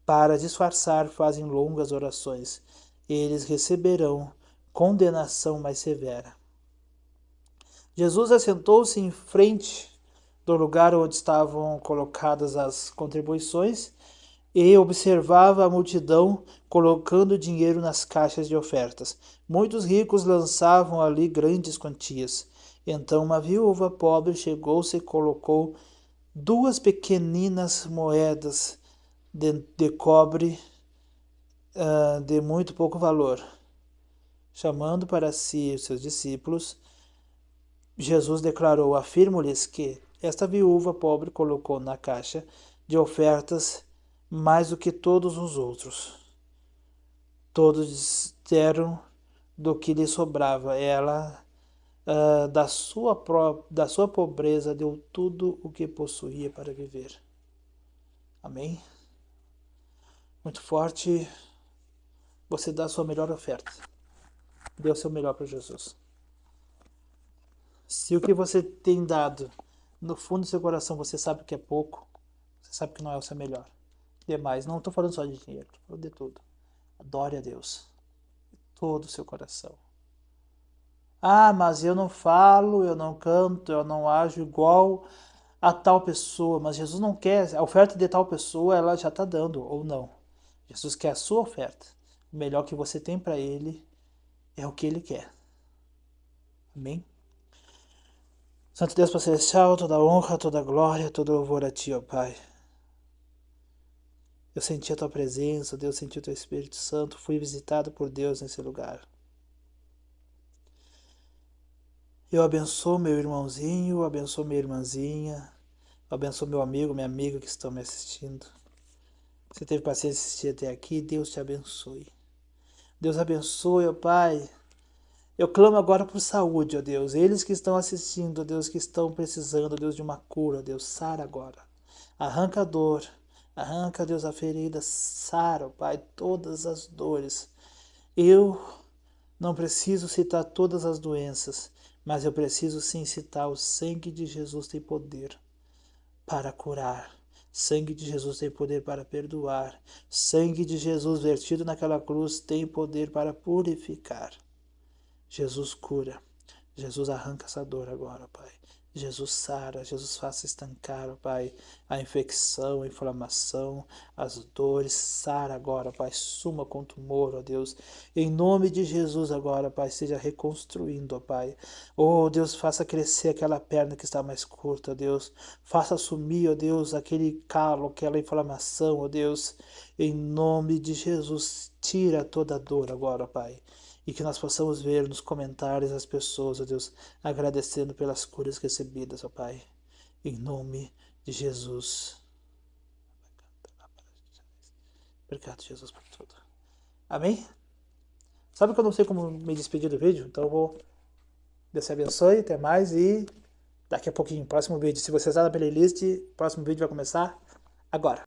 para disfarçar, fazem longas orações. Eles receberão condenação mais severa. Jesus assentou-se em frente do lugar onde estavam colocadas as contribuições e observava a multidão colocando dinheiro nas caixas de ofertas. Muitos ricos lançavam ali grandes quantias. Então uma viúva pobre chegou-se e colocou 2 pequeninas moedas de cobre de muito pouco valor. Chamando para si os seus discípulos, Jesus declarou: afirmo-lhes que esta viúva pobre colocou na caixa de ofertas mais do que todos os outros. Todos deram do que lhe sobrava. Ela, da sua pobreza, deu tudo o que possuía para viver. Amém? Muito forte. Você dá a sua melhor oferta. Dê o seu melhor para Jesus. Se o que você tem dado, no fundo do seu coração, você sabe que é pouco, você sabe que não é o seu melhor, dê mais. Não estou falando só de dinheiro, estou falando de tudo. Adore a Deus, de todo o seu coração. Ah, mas eu não falo, eu não canto, eu não ajo igual a tal pessoa. Mas Jesus não quer, a oferta de tal pessoa, ela já está dando, ou não. Jesus quer a sua oferta. O melhor que você tem para Ele é o que Ele quer. Amém? Santo Deus, Pai Celestial, toda honra, toda glória, todo louvor a Ti, ó Pai. Eu senti a Tua presença, Deus, senti o Teu Espírito Santo, fui visitado por Deus nesse lugar. Eu abençoo meu irmãozinho, abençoo minha irmãzinha, abençoo meu amigo, minha amiga que estão me assistindo. Você teve paciência de assistir até aqui, Deus te abençoe. Deus abençoe, ó Pai. Eu clamo agora por saúde, ó Deus. Eles que estão assistindo, ó Deus, que estão precisando, ó Deus, de uma cura, ó Deus, sara agora. Arranca a dor, arranca, Deus, a ferida, sara, ó Pai, todas as dores. Eu não preciso citar todas as doenças, mas eu preciso sim citar o sangue de Jesus tem poder para curar. Sangue de Jesus tem poder para perdoar. Sangue de Jesus vertido naquela cruz tem poder para purificar. Jesus cura. Jesus arranca essa dor agora, Pai. Jesus sara, Jesus faça estancar, ó Pai, a infecção, a inflamação, as dores, sara agora, Pai, suma com tumor, ó Deus, em nome de Jesus agora, Pai, seja reconstruindo, ó Pai, oh Deus, faça crescer aquela perna que está mais curta, ó Deus, faça sumir, ó Deus, aquele calo, aquela inflamação, ó Deus, em nome de Jesus, tira toda a dor agora, Pai, e que nós possamos ver nos comentários as pessoas, ó Deus, agradecendo pelas curas recebidas, ó Pai. Em nome de Jesus. Obrigado, Jesus, por tudo. Amém? Sabe que eu não sei como me despedir do vídeo? Então eu vou... Deus te abençoe, até mais e daqui a pouquinho, próximo vídeo. Se você está na playlist, próximo vídeo vai começar agora.